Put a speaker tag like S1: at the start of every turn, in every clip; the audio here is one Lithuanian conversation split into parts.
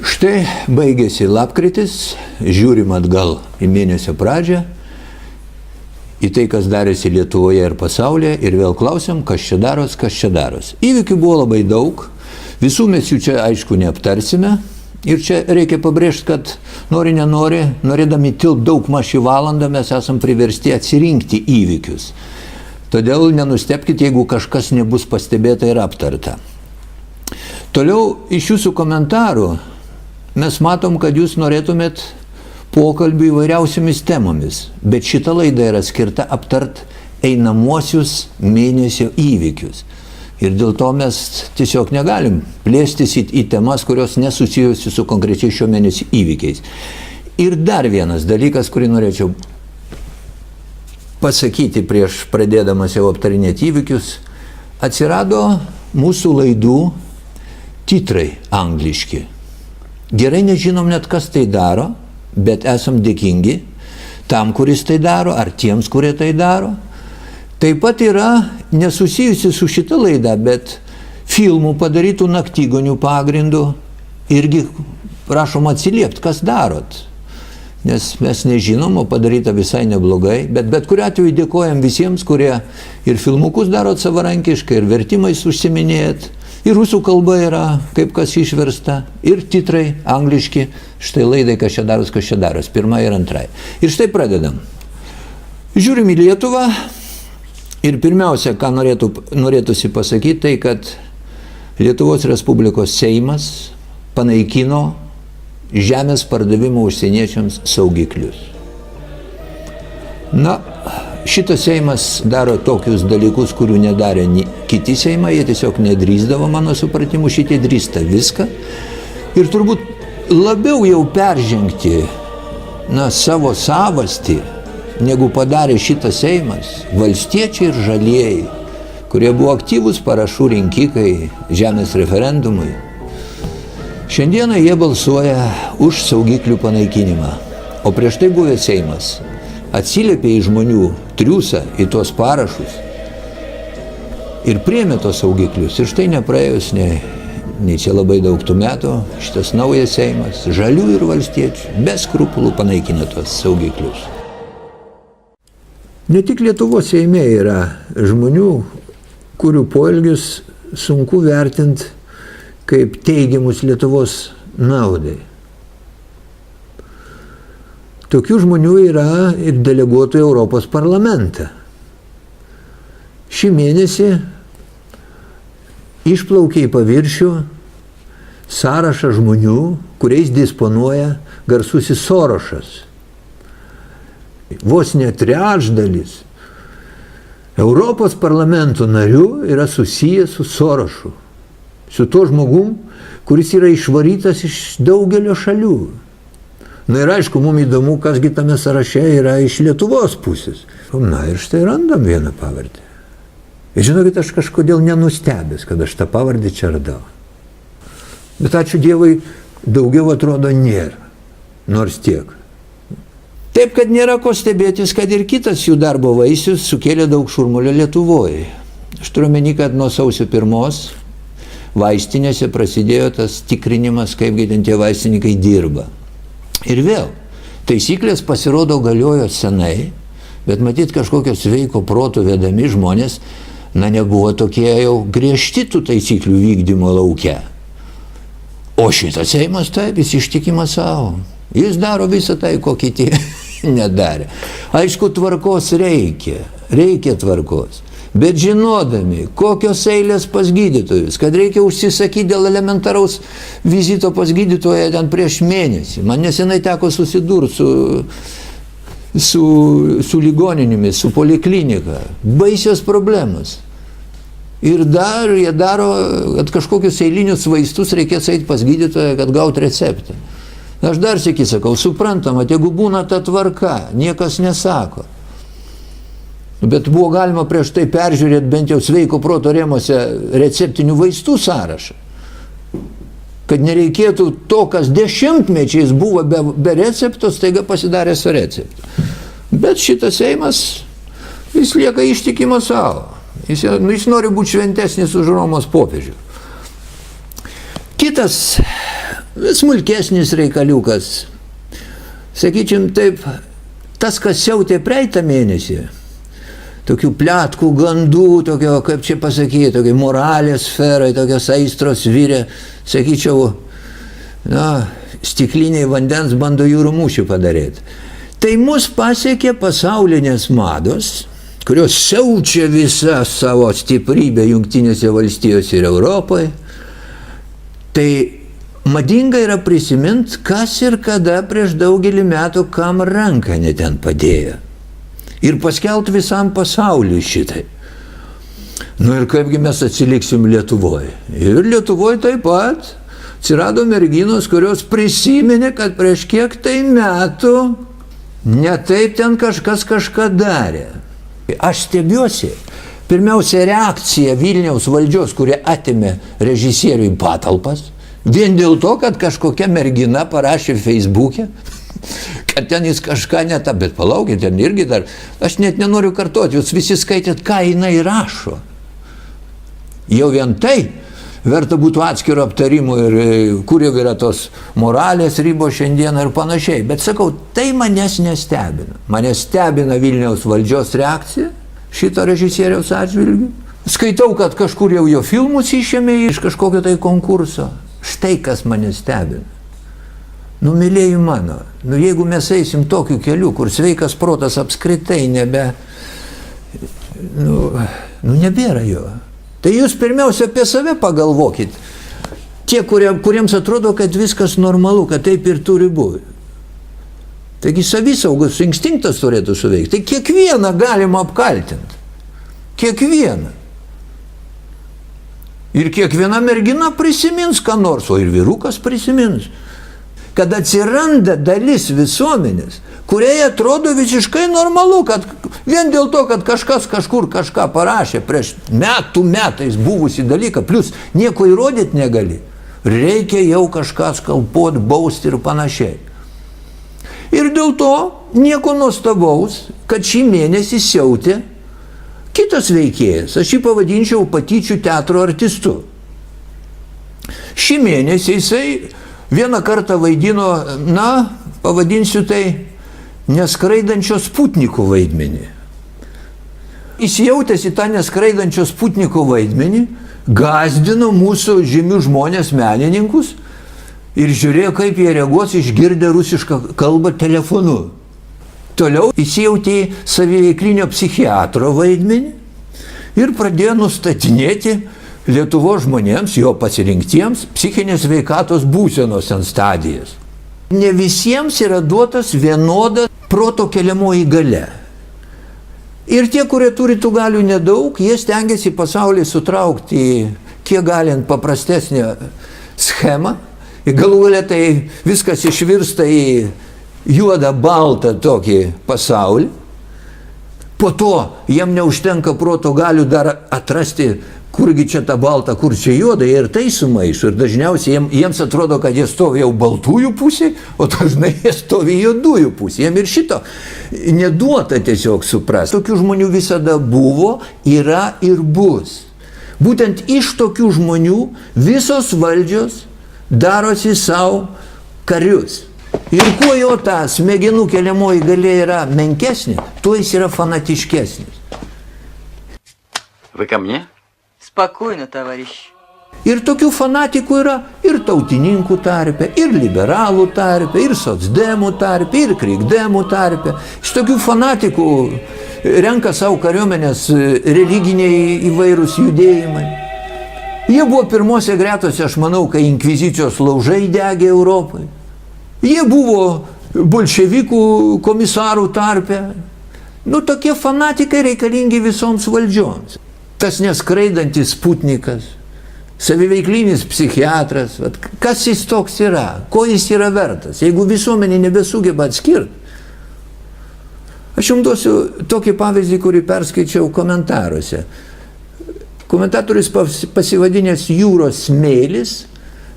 S1: Štai baigėsi lapkritis, žiūrim atgal į mėnesio pradžią, į tai, kas darėsi Lietuvoje ir pasaulyje, ir vėl klausiam, kas čia daros, kas čia daros. Įvykių buvo labai daug, visų mes jų čia aišku neaptarsime, ir čia reikia pabrėžti, kad nori, nenori, norėdami tilpt daug maž į valandą, mes esam priversti atsirinkti įvykius. Todėl nenustepkite, jeigu kažkas nebus pastebėta ir aptarta. Toliau iš jūsų komentarų mes matom, kad jūs norėtumėt pokalbių įvairiausiamis temomis, bet šita laida yra skirta aptart einamuosius mėnesio įvykius. Ir dėl to mes tiesiog negalim plėstis į temas, kurios nesusijusi su konkrečiai šio mėnesio įvykiais. Ir dar vienas dalykas, kurį norėčiau pasakyti prieš pradėdamas jau aptarinėti įvykius, atsirado mūsų laidų titrai angliški. Gerai nežinom net, kas tai daro, bet esam dėkingi tam, kuris tai daro, ar tiems, kurie tai daro. Taip pat yra nesusijusi su šita laida, bet filmų padarytų naktigonių pagrindų irgi prašom atsiliepti, kas darot. Nes mes nežinom, o padaryta visai neblogai, bet kuriuo atveju dėkojam visiems, kurie ir filmukus darot savarankiškai, ir vertimais užsiminėjat. Ir rusų kalba yra, kaip kas išversta, ir titrai angliški, štai laidai, kas čia daros, pirma ir antrai. Ir štai pradedam. Žiūrim į Lietuvą ir pirmiausia, ką norėtųsi pasakyti, tai kad Lietuvos Respublikos Seimas panaikino žemės pardavimo užsieniečiams saugiklius. Na, šitas Seimas daro tokius dalykus, kurių nedarė kiti Seimai, jie tiesiog nedrįsdavo, mano supratimu, šitie drįsta viską. Ir turbūt labiau jau peržengti savo savastį, negu padarė šitas Seimas, valstiečiai ir žalieji, kurie buvo aktyvūs parašų rinkikai žemės referendumui. Šiandieną jie balsuoja už saugiklių panaikinimą, o prieš tai buvęs Seimas atsiliepė į žmonių triūsą, į tuos parašus ir priėmė tos saugiklius. Ir štai nepraėjus nei čia labai daug tų metų, šitas naujas Seimas, žalių ir valstiečių, be skrupulų panaikino tos saugiklius. Ne tik Lietuvos Seime yra žmonių, kurių poelgius sunku vertinti kaip teigiamus Lietuvos naudai. Tokių žmonių yra ir deleguotų į Europos parlamentą. Šį mėnesį išplaukė į paviršių sąrašą žmonių, kuriais disponuoja garsusis Sorošas. Vos ne trečdalis Europos parlamento narių yra susijęs su Sorošu, su tuo žmogum, kuris yra išvarytas iš daugelio šalių. Na ir aišku, mums įdomu, kasgi tame sąraše yra iš Lietuvos pusės. Na ir štai randam vieną pavardę. Ir žinokit, aš kažkodėl nenustebęs, kad aš tą pavardę čia radau. Bet ačiū Dievui, daugiau atrodo nėra, nors tiek. Taip, kad nėra ko stebėtis, kad ir kitas jų darbo vaisius sukėlė daug šurmulio Lietuvoje. Aš turiu omeny, kad nuo sausio 1 vaistinėse prasidėjo tas tikrinimas, kaipgi ten tie vaistininkai dirba. Ir vėl, taisyklės pasirodo galiojo senai, bet matyt kažkokio sveiko proto vedami žmonės, nebuvo tokie jau griežti tų taisyklių vykdymo lauke. O šitas Seimas taip, jis ištikimas savo. Jis daro visą tai, ko kiti nedarė. Aišku, tvarkos reikia tvarkos. Bet žinodami, kokios eilės pas gydytojus, kad reikia užsisakyti dėl elementaraus vizito pas gydytoją ten prieš mėnesį. Man nesenai teko susidurti su ligoninėmis, su poliklinika. Baisios problemas. Ir dar jie daro, kad kažkokius eilinius vaistus reikės eiti pas gydytoją, kad gauti receptą. Aš dar sėki sakau, suprantama, jeigu būna ta tvarka, niekas nesako. Bet buvo galima prieš tai peržiūrėti bent jau sveiko proto rėmose receptinių vaistų sąrašą. Kad nereikėtų to, kas dešimtmečiais buvo be recepto, staiga pasidarė su receptu. Bet šitas Seimas Jis lieka ištikimas savo. Jis nori būti šventesnis už Romos popiežių. Kitas smulkesnis reikaliukas, sakyčiam taip, tas, kas siautė praeitą mėnesį, tokių pletkų, gandų, tokio, kaip čia pasakyti, tokio moralės sferai, tokios aistros vyrė, sakyčiau, stikliniai vandens bando jūrų mūšį padaryti. Tai mus pasiekė pasaulinės mados, kurios siaučia visą savo stiprybę Jungtinėse valstijose ir Europoje. Tai madinga yra prisiminti, kas ir kada prieš daugelį metų kam ranką neten padėjo. Ir paskelbti visam pasauliui šitai. Ir kaipgi mes atsiliksim Lietuvoje. Ir Lietuvoje taip pat atsirado merginos, kurios prisiminė, kad prieš kiek tai metų ne taip ten kažkas kažką darė. Aš stebiuosi, pirmiausia reakcija Vilniaus valdžios, kurie atėmė režisieriui patalpas, vien dėl to, kad kažkokia mergina parašė Facebook'e, kad ten jis kažką netą, bet palaukit, ten irgi dar, aš net nenoriu kartuoti, jūs visi skaitėt, ką jinai rašo. Jau vien tai verta būtų atskiro aptarimo ir kur jau yra tos moralės ribos šiandieną ir panašiai. Bet sakau, tai manęs nestebina. Mane stebina Vilniaus valdžios reakcija šito režisieriaus atžvilgiu. Skaitau, kad kažkur jau jo filmus išėmė iš kažkokio tai konkurso. Štai kas mane stebina. Mylėjai mano, jeigu mes eisim tokiu keliu, kur sveikas protas apskritai nebėra jo. Tai jūs pirmiausia apie save pagalvokit. Tie, kuriems atrodo, kad viskas normalu, kad taip ir turi būti. Taigi savisaugos instinktas turėtų suveikti. Tai kiekvieną galima apkaltinti. Kiekvieną. Ir kiekviena mergina prisimins ką nors, o ir vyrukas prisimins. Kad atsiranda dalis visuomenės, kuriai atrodo visiškai normalu, kad vien dėl to, kad kažkas kažkur kažką parašė prieš metais buvusį dalyką, plus nieko įrodyti negali, reikia jau kažką skalpuoti, bausti ir panašiai. Ir dėl to nieko nuostabaus, kad šį mėnesį siautė kitas veikėjas, aš jį pavadinčiau patyčių teatro artistu. Šį mėnesį jisai vieną kartą vaidino, pavadinsiu tai neskraidančio Sputniko vaidmenį. Įsijautęs į tą neskraidančio Sputniko vaidmenį, gąsdino mūsų žymių žmonės menininkus ir žiūrėjo, kaip jie reaguos išgirdę rusišką kalbą telefonu. Toliau įsijautė į saviveiklinio psichiatro vaidmenį ir pradėjo nustatinėti Lietuvos žmonėms, jo pasirinktiems, psichinės sveikatos būsenos ant stadijas. Ne visiems yra duotas vienoda proto keliamoji galia. Ir tie, kurie turi tų galių nedaug, jie stengiasi pasaulį sutraukti kiek galint paprastesnę schemą. Ir galų galia tai viskas išvirsta į juodą, baltą tokį pasaulį. Po to jiem neužtenka proto galių dar atrasti, kurgi čia ta balta, kur čia juoda, ir tai sumaišo. Ir dažniausiai jiems atrodo, kad jie stovi jau baltųjų pusė, o dažnai jie stovi juodųjų pusė. Jiem ir šito neduota tiesiog suprasti. Tokių žmonių visada buvo, yra ir bus. Būtent iš tokių žmonių visos valdžios darosi savo karius. Ir kuo jo ta smegenų keliamoji galia yra menkesnė, tuo jis yra fanatiškesnis.
S2: Вы ко мне?
S3: Спокойно, товарищ.
S1: Ir tokių fanatikų yra ir tautininkų tarpe, ir liberalų tarpe, ir socdemų tarpe, ir krikdemų tarpe. Iš tokių fanatikų renka savo kariuomenės religiniai įvairūs judėjimai. Jie buvo pirmose gretose, aš manau, kai inkvizicijos laužai degė Europai. Jie buvo bolševikų komisarų tarpe. Tokie fanatikai reikalingi visoms valdžioms. Tas neskraidantis Sputnikas, saviveiklinis psichiatras, kas jis toks yra, ko jis yra vertas, jeigu visuomenė nebesugeba atskirti. Aš jums duosiu tokį pavyzdį, kurį perskaičiau komentaruose. Komentatorius pasivadinęs Jūros smėlis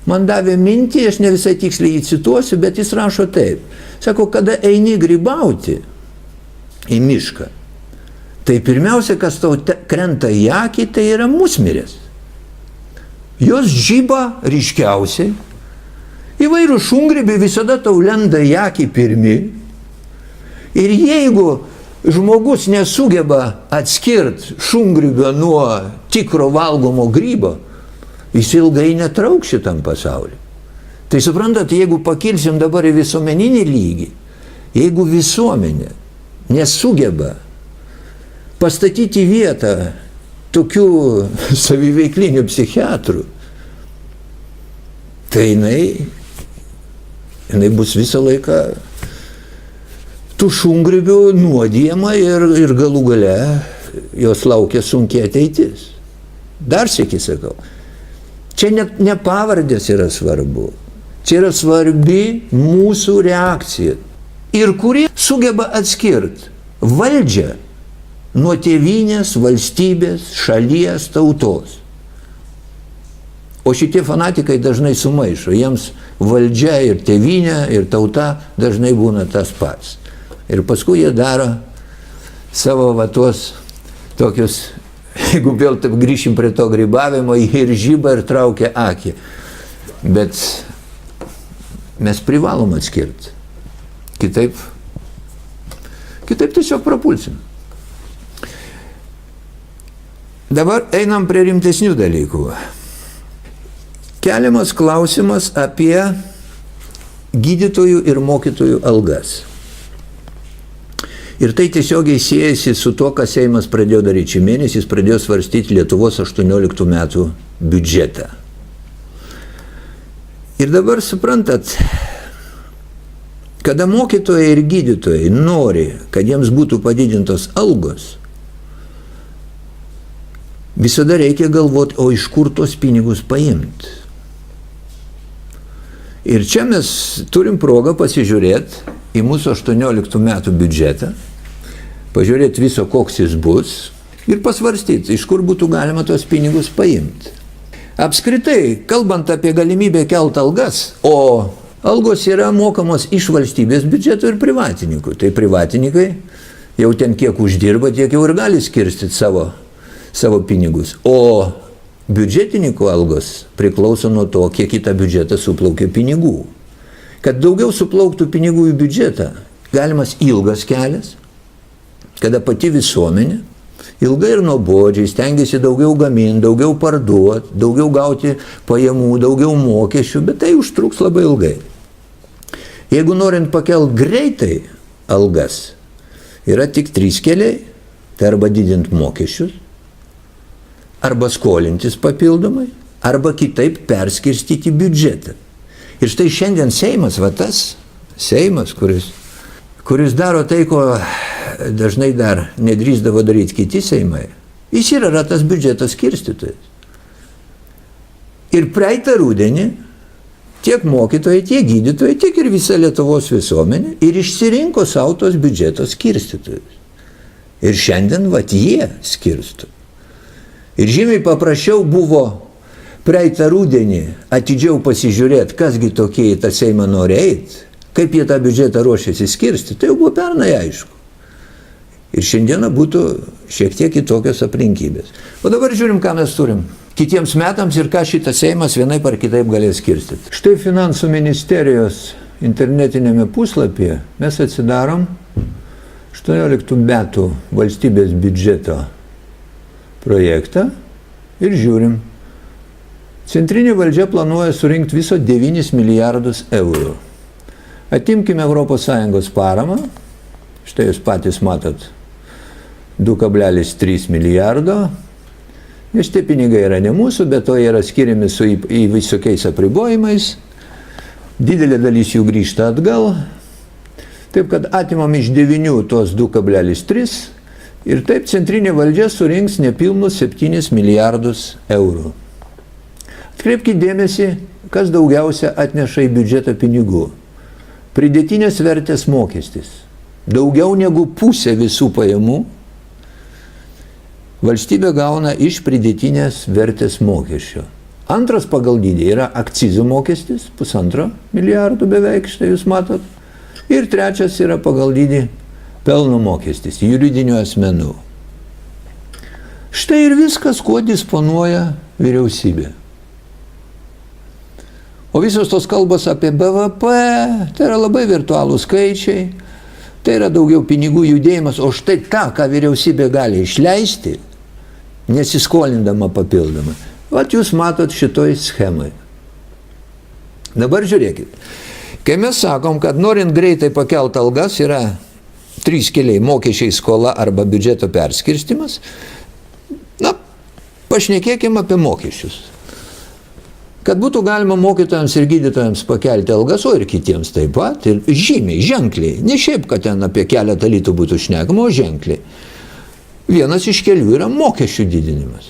S1: man davė mintį, aš ne visai tiksliai jį cituosiu, bet jis rašo taip. Sako, kada eini grybauti į mišką, tai pirmiausia, kas tau krenta į akį, tai yra musmirės. Jos žyba ryškiausiai. Įvairių šungrybiai visada tau lenda į akį pirmi. Ir jeigu žmogus nesugeba atskirti šungrybio nuo tikro valgomo grybo, jis ilgai netrauks šitam pasauliu. Tai suprantat, jeigu pakilsim dabar į visuomeninį lygį, jeigu visuomenė nesugeba pastatyti vietą tokių saviveiklinių psichiatrų, tai jinai bus visą laiką tų šungrybių nuodijama ir galų gale jos laukia sunkiai ateitis. Dar sykį sakau, čia net ne pavardės yra svarbu, čia yra svarbi mūsų reakcija. Ir kuri sugeba atskirti valdžią nuo tėvynės, valstybės, šalies, tautos. O šitie fanatikai dažnai sumaišo, jiems valdžia ir tėvynė ir tauta dažnai būna tas pats. Ir paskui jie daro savo tuos tokius, jeigu vėl taip grįšim prie to grybavimo, ir žyba ir traukia akį. Bet mes privalom atskirti. Kitaip tiesiog prapulsim. Dabar einam prie rimtesnių dalykų. Keliamas klausimas apie gydytojų ir mokytojų algas. Ir tai tiesiogiai siejasi su to, ką Seimas pradėjo daryti šį mėnesį, jis pradėjo svarstyti Lietuvos 18 metų biudžetą. Ir dabar suprantat, kada mokytojai ir gydytojai nori, kad jiems būtų padidintos algos, visada reikia galvoti, o iš kur tos pinigus paimti. Ir čia mes turim progą pasižiūrėti į mūsų 18 metų biudžetą, pažiūrėti viso, koks jis bus ir pasvarstyti, iš kur būtų galima tos pinigus paimti. Apskritai, kalbant apie galimybę kelti algas, o algos yra mokamos iš valstybės biudžeto ir privatininkų. Tai privatininkai jau ten kiek uždirba, tiek jau ir gali skirstyti savo pinigus. O biudžetininkų algos priklauso nuo to, kiek į tą biudžetą suplaukia pinigų. Kad daugiau suplauktų pinigų į biudžetą, galimas ilgas kelias, kada pati visuomenė ilgai ir nuobodžiai stengiasi daugiau gaminti, daugiau parduoti, daugiau gauti pajamų, daugiau mokesčių, bet tai užtruks labai ilgai. Jeigu norint pakelt greitai algas, yra tik 3 keliai, tai arba didinti mokesčius, arba skolintis papildomai, arba kitaip perskirstyti biudžetą. Ir štai šiandien Seimas, tas Seimas, kuris daro tai, ko dažnai dar nedrįsdavo daryti kiti Seimai, jis yra tas biudžeto skirstytojas. Ir praeitą rudenį tiek mokytojai, tiek gydytojai, tiek ir visa Lietuvos visuomenė ir išsirinko savo tos biudžeto skirstytojus. Ir šiandien jie skirsto. Ir žymiai paprasčiau buvo praeitą rudenį atidžiau pasižiūrėti, kasgi tokie į tą Seimą nori eiti, kaip jie tą biudžetą ruošiasi skirstyti, tai jau buvo pernai aišku. Ir šiandieną būtų šiek tiek kitokios aplinkybės. O dabar žiūrim, ką mes turim kitiems metams ir ką šitas Seimas vienaip ar kitaip galės skirstyti. Štai Finansų ministerijos internetinėme puslapyje mes atsidarom 18 metų valstybės biudžeto projektą ir žiūrim. Centrinė valdžia planuoja surinkti viso 9 milijardus eurų. Atimkime ES paramą, štai jūs patys matot 2,3 milijardo, nes tie pinigai yra ne mūsų, bet to yra skiriami į visokiais apribojimais, didelė dalis jų grįžta atgal, taip kad atimam iš 9 tos 2,3 ir taip centrinė valdžia surinks nepilnus 7 milijardus eurų. Atkreipkite dėmesį, kas daugiausia atneša į biudžetą pinigų. Pridėtinės vertės mokestis. Daugiau negu pusė visų pajamų valstybė gauna iš pridėtinės vertės mokesčio. Antras pagal dydį yra akcizų mokestis, 1,5 milijardo beveik, štai jūs matot. Ir trečias yra pagal dydį pelno mokestis, juridinių asmenų. Štai ir viskas, kuo disponuoja vyriausybė. O visos tos kalbos apie BVP, tai yra labai virtualūs skaičiai, tai yra daugiau pinigų judėjimas, o štai tą, ką vyriausybė gali išleisti, nesiskolindama papildomą. Vat jūs matot šitoj schemai. Dabar žiūrėkit. Kai mes sakom, kad norint greitai pakelti algas yra 3 keliai – mokesčiai, skola arba biudžeto perskirstimas, pašnekėkime apie mokesčius. Kad būtų galima mokytojams ir gydytojams pakelti algas, o ir kitiems taip pat, ir žymiai, ženkliai, ne šiaip, kad ten apie keletą litų būtų šnekama, o ženkliai. Vienas iš kelių yra mokesčių didinimas.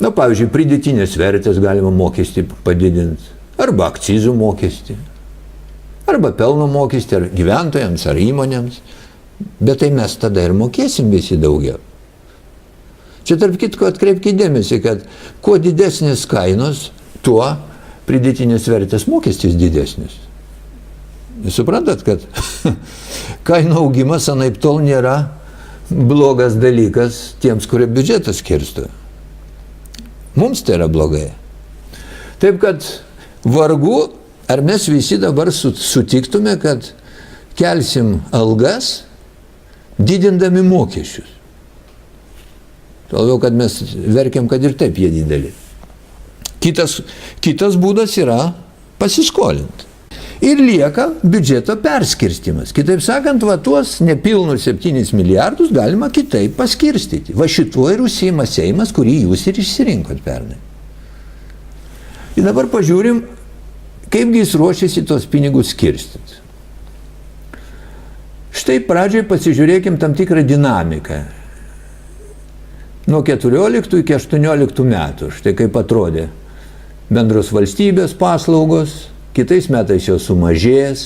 S1: Pavyzdžiui, pridėtinės vertės galima mokestį padidinti, arba akcizų mokestį, arba pelno mokestį, ar gyventojams, ar įmonėms. Bet tai mes tada ir mokėsim visi daugiau. Čia tarp kitko atkreipkite dėmesį, kad kuo didesnės kainos, tuo pridėtinės vertės mokestis didesnis. Jūs suprantat, kad kainų augimas anaiptol nėra blogas dalykas tiems, kurie biudžetą skirsto. Mums tai yra blogai. Taip kad vargu, ar mes visi dabar sutiktume, kad kelsim algas, didindami mokesčius. Todėl, kad mes verkiam, kad ir taip jie dideli. Kitas būdas yra pasiskolinti. Ir lieka biudžeto perskirstimas. Kitaip sakant, tuos nepilnus 7 milijardus galima kitaip paskirstyti. Šituo ir užsiima Seimas, kurį jūs ir išsirinkot pernai. Ir dabar pažiūrim, kaipgi jis ruošiasi tos pinigus skirstyti. Štai pradžioj pasižiūrėkim tam tikrą dinamiką. Nuo 14 iki 18 metų, štai kaip atrodė bendros valstybės paslaugos, kitais metais jos sumažės,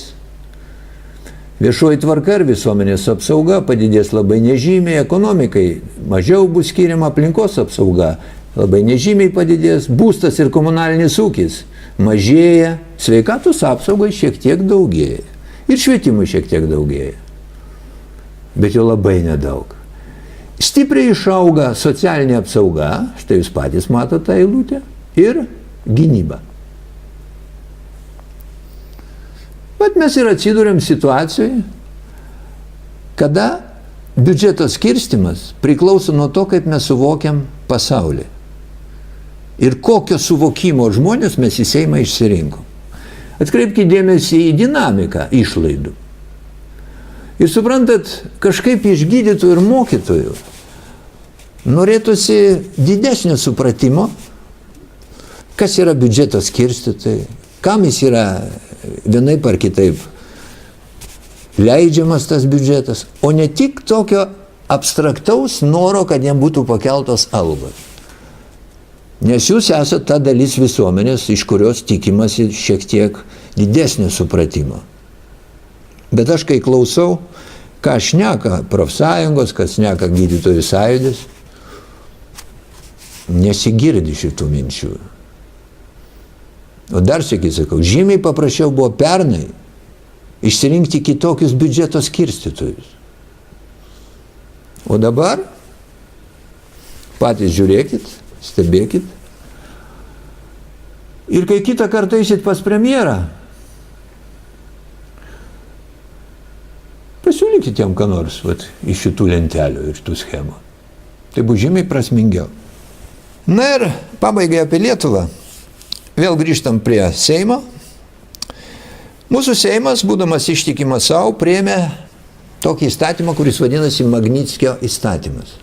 S1: viešoji tvarka ir visuomenės apsauga padidės labai nežymiai, ekonomikai mažiau bus skiriama, aplinkos apsauga labai nežymiai padidės, būstas ir komunalinis ūkis mažėja, sveikatos apsaugai šiek tiek daugėja ir švietimui šiek tiek daugėja, bet jau labai nedaug. Stipriai išauga socialinė apsauga, štai jūs patys matote tą eilutę, ir gynyba. Bet mes ir atsidūrėm situacijoje, kada biudžeto skirstimas priklauso nuo to, kaip mes suvokiam pasaulį. Ir kokio suvokimo žmonės mes į Seimą išsirinkom. Atkreipkite dėmesį į dinamiką išlaidų. Ir suprantat, kažkaip iš gydytojų ir mokytojų norėtųsi didesnio supratimo, kas yra biudžeto skirstytojai, kam jis yra vienaip ar kitaip leidžiamas tas biudžetas, o ne tik tokio abstraktaus noro, kad jam būtų pakeltos algos. Nes jūs esate ta dalis visuomenės, iš kurios tikimasi šiek tiek didesnio supratimo. Bet aš kai klausau, ką šneka profsąjungos, kas šneka gydytojų sąjūdis, nesigirdi šitų minčių. O dar sėkiai sakau, žymiai paprasčiau buvo pernai išsirinkti kitokius biudžeto skirstytojus. O dabar patys žiūrėkit, stebėkit. Ir kai kitą kartą eisit pas premjerą, pasiūlykit jam ką nors iš šitų lentelių ir tų schemų. Tai bus žymiai prasmingiau. Na ir pabaigai apie Lietuvą. Vėl grįžtam prie Seimo. Mūsų Seimas, būdamas ištikimas savo, priėmė tokį įstatymą, kuris vadinasi Magnitskio įstatymas.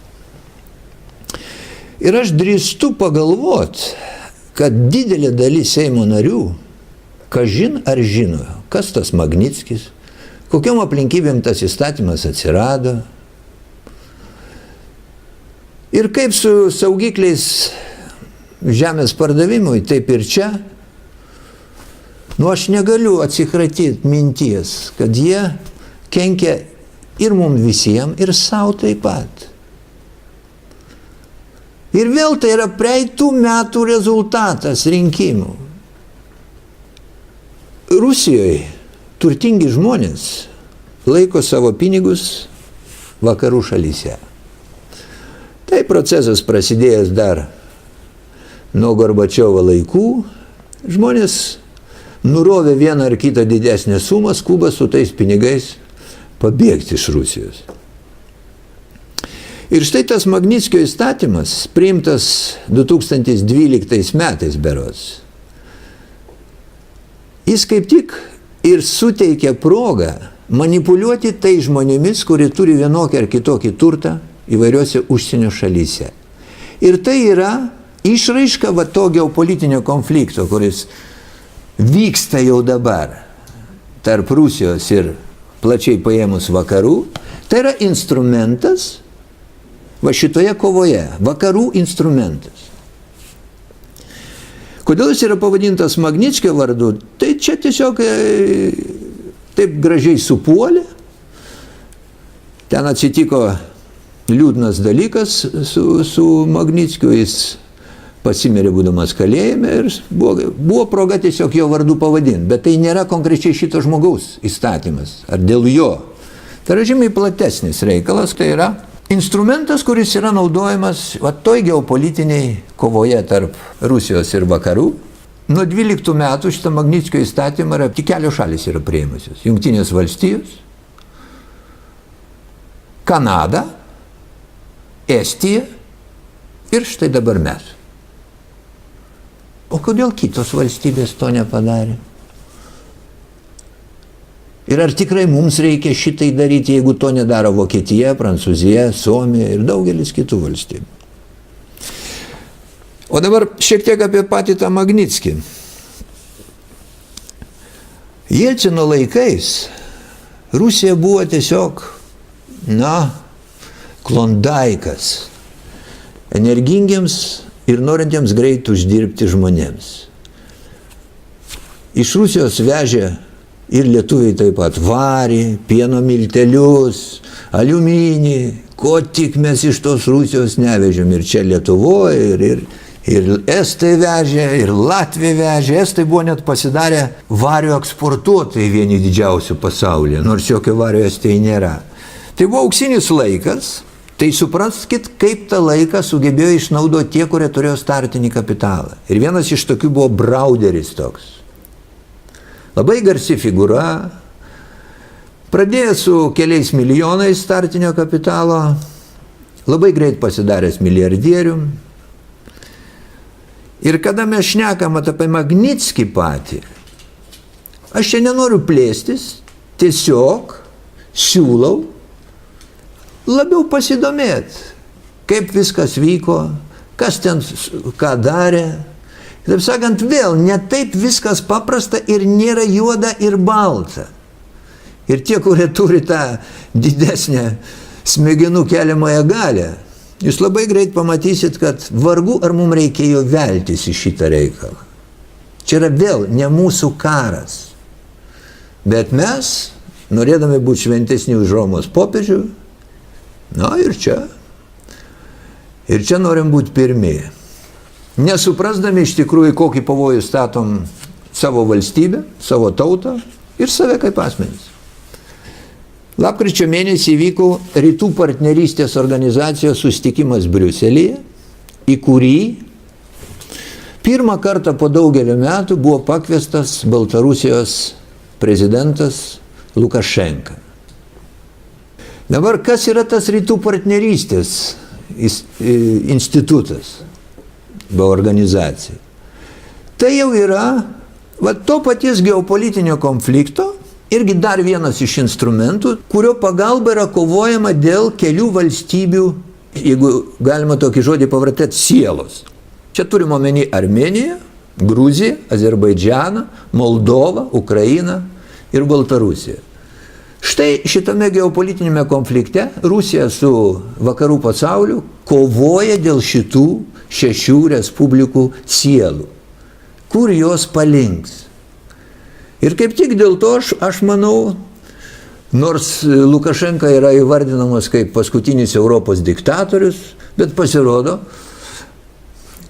S1: Ir aš drįstu pagalvot, kad didelė dalis Seimo narių, kažin ar žino, kas tas Magnitskis, kokiom aplinkybėm tas įstatymas atsirado. Ir kaip su saugikliais žemės pardavimui, taip ir čia. Aš negaliu atsikratyti minties, kad jie kenkia ir mums visiems, ir savo taip pat. Ir vėl tai yra praeitų metų rezultatas rinkimų. Rusijoje turtingi žmonės laiko savo pinigus vakarų šalyse. Tai procesas prasidėjęs dar nuo Gorbačiovo laikų. Žmonės nurovė vieną ar kitą didesnę sumą, skuba su tais pinigais pabėgti iš Rusijos. Ir štai tas Magnickio įstatymas, priimtas 2012 metais berods, jis kaip tik ir suteikia progą manipuliuoti tai žmonėmis, kurie turi vienokį ar kitokį turtą įvairiuose užsienio šalyse. Ir tai yra išraiška to geopolitinio konflikto, kuris vyksta jau dabar tarp Rusijos ir plačiai paėmus vakarų. Tai yra instrumentas, šitoje kovoje, vakarų instrumentas. Kodėl jis yra pavadintas Magnickio vardu? Tai čia tiesiog taip gražiai supuolė. Ten atsitiko liūdnas dalykas su Magnickiu, jis pasimirė būdamas kalėjime ir buvo proga tiesiog jo vardu pavadinti. Bet tai nėra konkrečiai šito žmogaus įstatymas, ar dėl jo. Tai yra žymiai platesnis reikalas, tai yra instrumentas, kuris yra naudojamas toj geopolitiniai kovoje tarp Rusijos ir vakarų. Nuo 12 metų šitą Magnickio įstatymą tik kelios šalys yra priėmusios. Jungtinės valstijos, Kanada, Estija ir štai dabar mes. O kodėl kitos valstybės to nepadarė? Ir ar tikrai mums reikia šitai daryti, jeigu to nedaro Vokietija, Prancūzija, Suomija ir daugelis kitų valstybių? O dabar šiek tiek apie patį tą Magnickį. Jelcino laikais Rusija buvo tiesiog, klondaikas energingiems ir norintiems greit uždirbti žmonėms. Iš Rusijos vežė ir lietuviai taip pat varį, pieno miltelius, aliuminį, ko tik mes iš tos Rusijos nevežėm. Ir čia Lietuvoje, ir estai vežė, ir Latvija vežė. Estai buvo net pasidarę vario eksportuotojai vieni didžiausių pasaulyje, nors jokio vario Estijai nėra. Tai buvo auksinis laikas, tai supraskit, kaip tą laiką sugebėjo išnaudoti tie, kurie turėjo startinį kapitalą. Ir vienas iš tokių buvo Brauderis toks. Labai garsi figūra, pradėjo su keliais milijonais startinio kapitalo, labai greit pasidaręs milijardierium. Ir kada mes šnekam apie Magnickį patį, aš čia nenoriu plėstis, tiesiog siūlau labiau pasidomėti, kaip viskas vyko, kas ten ką darė. Taip sakant, vėl, ne taip viskas paprasta ir nėra juoda ir balta. Ir tie, kurie turi tą didesnę smegenų keliamąją galę, jūs labai greit pamatysit, kad vargu ar mums reikėjo veltis į šitą reikalą. Čia yra vėl ne mūsų karas. Bet mes, norėdami būti šventesni už Romos popiežių, ir čia norim būti pirmi. Nesuprasdami iš tikrųjų, kokį pavojų statom savo valstybę, savo tautą ir save kaip asmenys. Lapkričio mėnesį vyko Rytų partnerystės organizacijos susitikimas Briuselyje, į kurį pirmą kartą po daugelio metų buvo pakviestas Baltarusijos prezidentas Lukašenka. Dabar kas yra tas Rytų partnerystės institutas? Organizacija. Tai jau yra to paties geopolitinio konflikto irgi dar vienas iš instrumentų, kurio pagalba yra kovojama dėl kelių valstybių, jeigu galima tokį žodį pavartėti, sielos. Čia turime omeny Armėniją, Gruziją, Azerbaidžaną, Moldovą, Ukrainą ir Baltarusiją. Štai šitame geopolitinėme konflikte Rusija su vakarų pasauliu kovoja dėl šitų 6 respublikų sielų, kur jos palinks. Ir kaip tik dėl to aš manau, nors Lukašenka yra įvardinamas kaip paskutinis Europos diktatorius, bet pasirodo,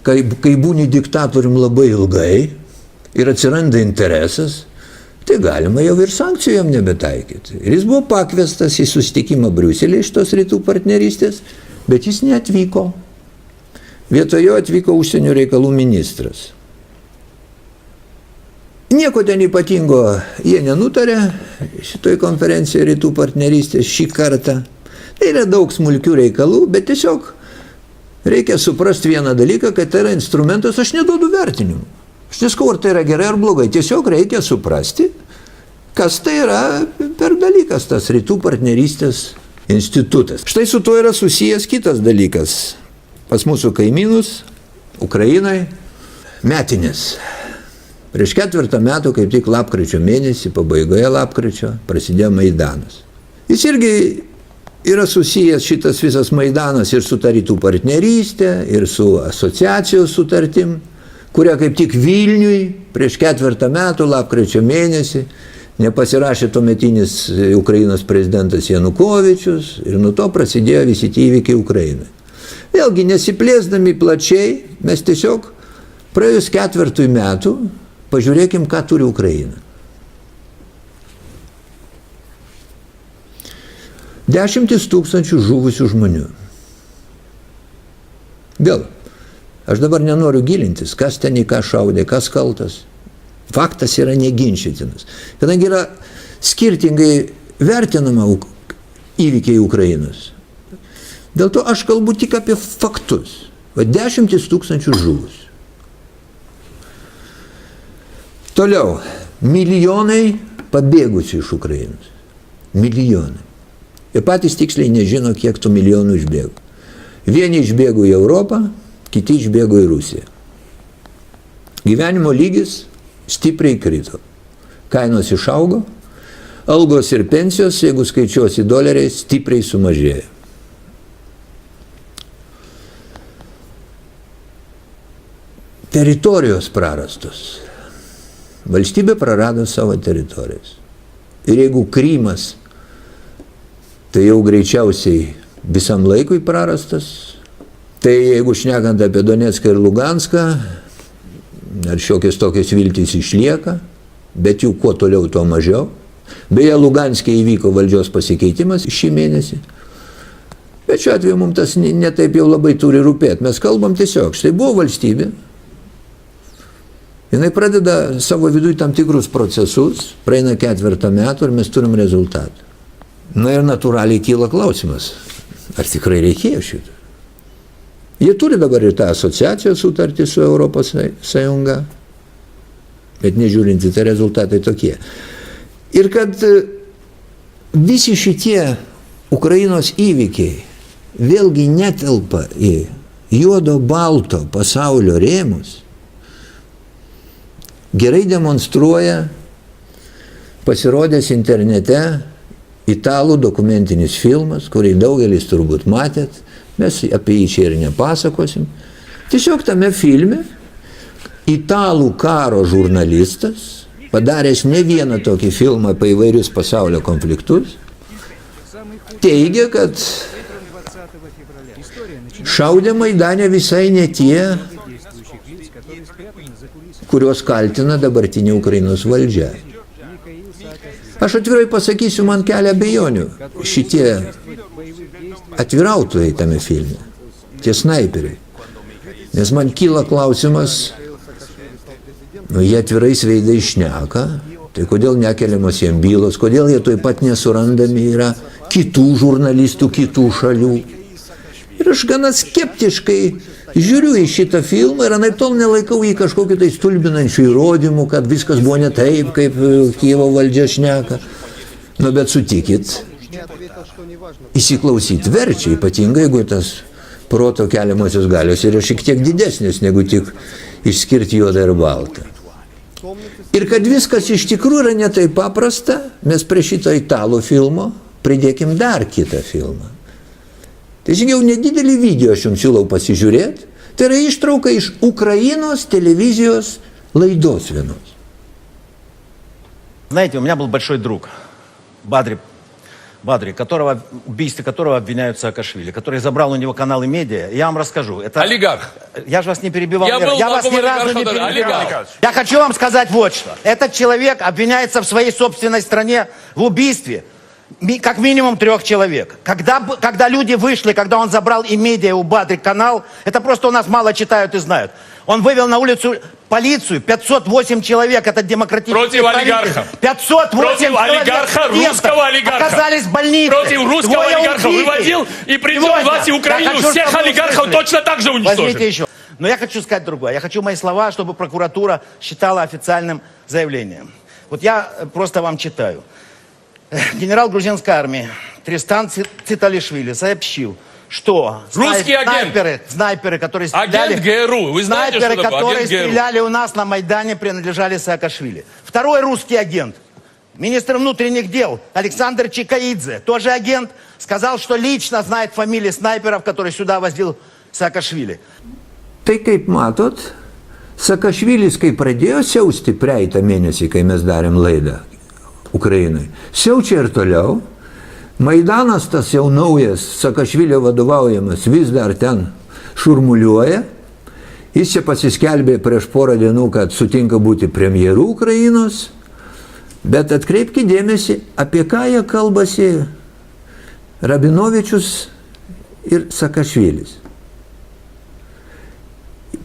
S1: kai būni diktatorium labai ilgai ir atsiranda interesas, tai galima jau ir sankcijų jam nebetaikyti. Ir jis buvo pakviestas į susitikimą Briuselį iš tos Rytų partnerystės, Bet jis neatvyko. Vietoj jo atvyko užsienio reikalų ministras. Nieko ten ypatingo jie nenutarė šitoj konferencijoje rytų partnerystės šį kartą. Tai yra daug smulkių reikalų, bet tiesiog reikia suprasti vieną dalyką, kad tai yra instrumentas, aš neduodu vertinimų. Aš neskau, ar tai yra gerai ar blogai, tiesiog reikia suprasti, kas tai yra per dalykas, tas rytų partnerystės institutas. Štai su tuo yra susijęs kitas dalykas. Pas mūsų kaimynus, Ukrainai, metinės. Prieš 4 metų, kaip tik lapkričio mėnesį, pabaigoje lapkričio, prasidėjo Maidanas. Jis irgi yra susijęs šitas visas Maidanas ir su ta rytų partnerystė, ir su asociacijos sutartim, kurią kaip tik Vilniui prieš 4 metų, lapkričio mėnesį, nepasirašė tuometinis Ukrainos prezidentas Janukovičius ir nuo to prasidėjo visi tie įvykiai Ukrainai. Vėlgi, nesiplėsdami plačiai, mes tiesiog praėjus 4 metų pažiūrėkim, ką turi Ukraina. 10 000 žuvusių žmonių. Vėl, aš dabar nenoriu gilintis, kas ten į ką šaudė, kas kaltas. Faktas yra neginčytinas. Kadangi yra skirtingai vertinama įvykiai Ukrainos. Dėl to aš kalbu tik apie faktus. 10 000 žuvusių. Toliau, milijonai pabėgusių iš Ukrainos. Milijonai. Ir patys tiksliai nežino, kiek tų milijonų išbėgo. Vieni išbėgo į Europą, kiti išbėgo į Rusiją. Gyvenimo lygis stipriai krito. Kainos išaugo, algos ir pensijos, jeigu skaičiuosi doleriais, stipriai sumažėjo. Teritorijos prarastos. Valstybė prarado savo teritorijas. Ir jeigu Krymas, tai jau greičiausiai visam laikui prarastas, tai jeigu šnekant apie Donecką ir Luganską, ar šiokios tokios viltys išlieka, bet jų kuo toliau, tuo mažiau. Beje, Luganske įvyko valdžios pasikeitimas šį mėnesį. Bet šiuo atveju mums tas netaip jau labai turi rūpėti. Mes kalbam tiesiog, štai buvo valstybė, jinai pradeda savo viduje tam tikrus procesus, praeina 4 metų ir mes turim rezultatą. Na ir natūraliai kyla klausimas, ar tikrai reikėjo šito? Jie turi dabar ir tą asociacijos sutartį su Europos Sąjunga, bet nežiūrinti, tai rezultatai tokie. Ir kad visi šitie Ukrainos įvykiai vėlgi netelpa į juodo-balto pasaulio rėmus, gerai demonstruoja pasirodęs internete italų dokumentinis filmas, kurį daugelis turbūt matėt, mes apie jį čia ir nepasakosim. Tiesiog tame filme italų karo žurnalistas, padaręs ne vieną tokį filmą apie įvairius pasaulio konfliktus, teigia, kad šaudė Maidane visai ne tie, kurios kaltina dabartinė Ukrainos valdžia. Aš atvirai pasakysiu, man kelia abejonių šitie atvirautojai tame filme, tie snaiperiai. Nes man kyla klausimas, jie atvirais veidais šneka, tai kodėl nekeliamos jiem bylos, kodėl jie toj pat nesurandami yra kitų žurnalistų, kitų šalių. Ir aš gana skeptiškai žiūriu į šitą filmą ir anaiptol nelaikau jį kažkokiu tai stulbinančių įrodymų, kad viskas buvo ne taip, kaip Kijevo valdžia šneka. Nu, bet sutikit, įsiklausyti verčia, ypatingai, jeigu tas proto keliamosios galios yra šiek tiek didesnės, negu tik išskirti juodą ir baltą. Ir kad viskas iš tikrųjų yra ne taip paprasta, mes prie šito italų filmo pridėkim dar kitą filmą. Tai žiūrėjau nedidelį video, aš jums siūlau pasižiūrėti. Tai yra ištrauka iš Украиnos телевизиos лайдос vienos.
S2: Знаете, у меня был большой друг, Бадри, в убийстве которого обвиняют Саакашвили, который забрал у него каналы медиа. Я вам расскажу. Это...
S4: Олигарх.
S2: Я же вас не перебивал.
S4: Я
S2: вас ни разу не перебивал.
S4: Олигарх.
S2: Я хочу вам сказать вот что. Этот человек обвиняется в своей собственной стране в убийстве Как минимум 3 человек. Когда люди вышли, когда он забрал и медиа, у Бадри канал, это просто у нас мало читают и знают. Он вывел на улицу полицию, 508 человек, это демократические
S4: Против олигархов.
S2: 508
S4: Против
S2: человек
S4: олигарха,
S2: студентов
S4: русского олигарха.
S2: оказались в больнице.
S4: Против русского
S2: Двое
S4: олигарха
S2: убиты.
S4: выводил и придет
S2: Сегодня.
S4: власти
S2: Я
S4: Украину,
S2: хочу,
S4: всех
S2: чтобы вы
S4: олигархов
S2: услышали.
S4: точно так же
S2: Возьмите
S4: уничтожит.
S2: еще. Но я хочу сказать другое. Я хочу мои слова, чтобы прокуратура считала официальным заявлением. Вот я просто вам читаю. Генерал грузинской армии Тристан Циталишвили сообщил, что
S4: Русский агент.
S2: снайперы, которые стреляли...
S4: Агент ГРУ. Вы знаете,
S2: снайперы,
S4: что такое
S2: которые
S4: агент ГРУ?
S2: стреляли у нас на Майдане, принадлежали Саакашвили. Второй русский агент, министр внутренних дел Александр Чикаидзе, тоже агент, сказал, что лично знает фамилии снайперов, которые сюда возил Саакашвили.
S1: Tai kaip matot, Sakašvilis, kai pradėjo siausti praeitą mėnesį, kai mes darėm laidą Ukrainai, siaučia ir toliau. Maidanas tas jau naujas, Sakašvilio vadovaujamas, vis dar ten šurmuliuoja. Jis čia pasiskelbė prieš porą dienų, kad sutinka būti premjeru Ukrainos. Bet atkreipkite dėmesį, apie ką jie kalbasi Rabinovičius ir Sakašvilis.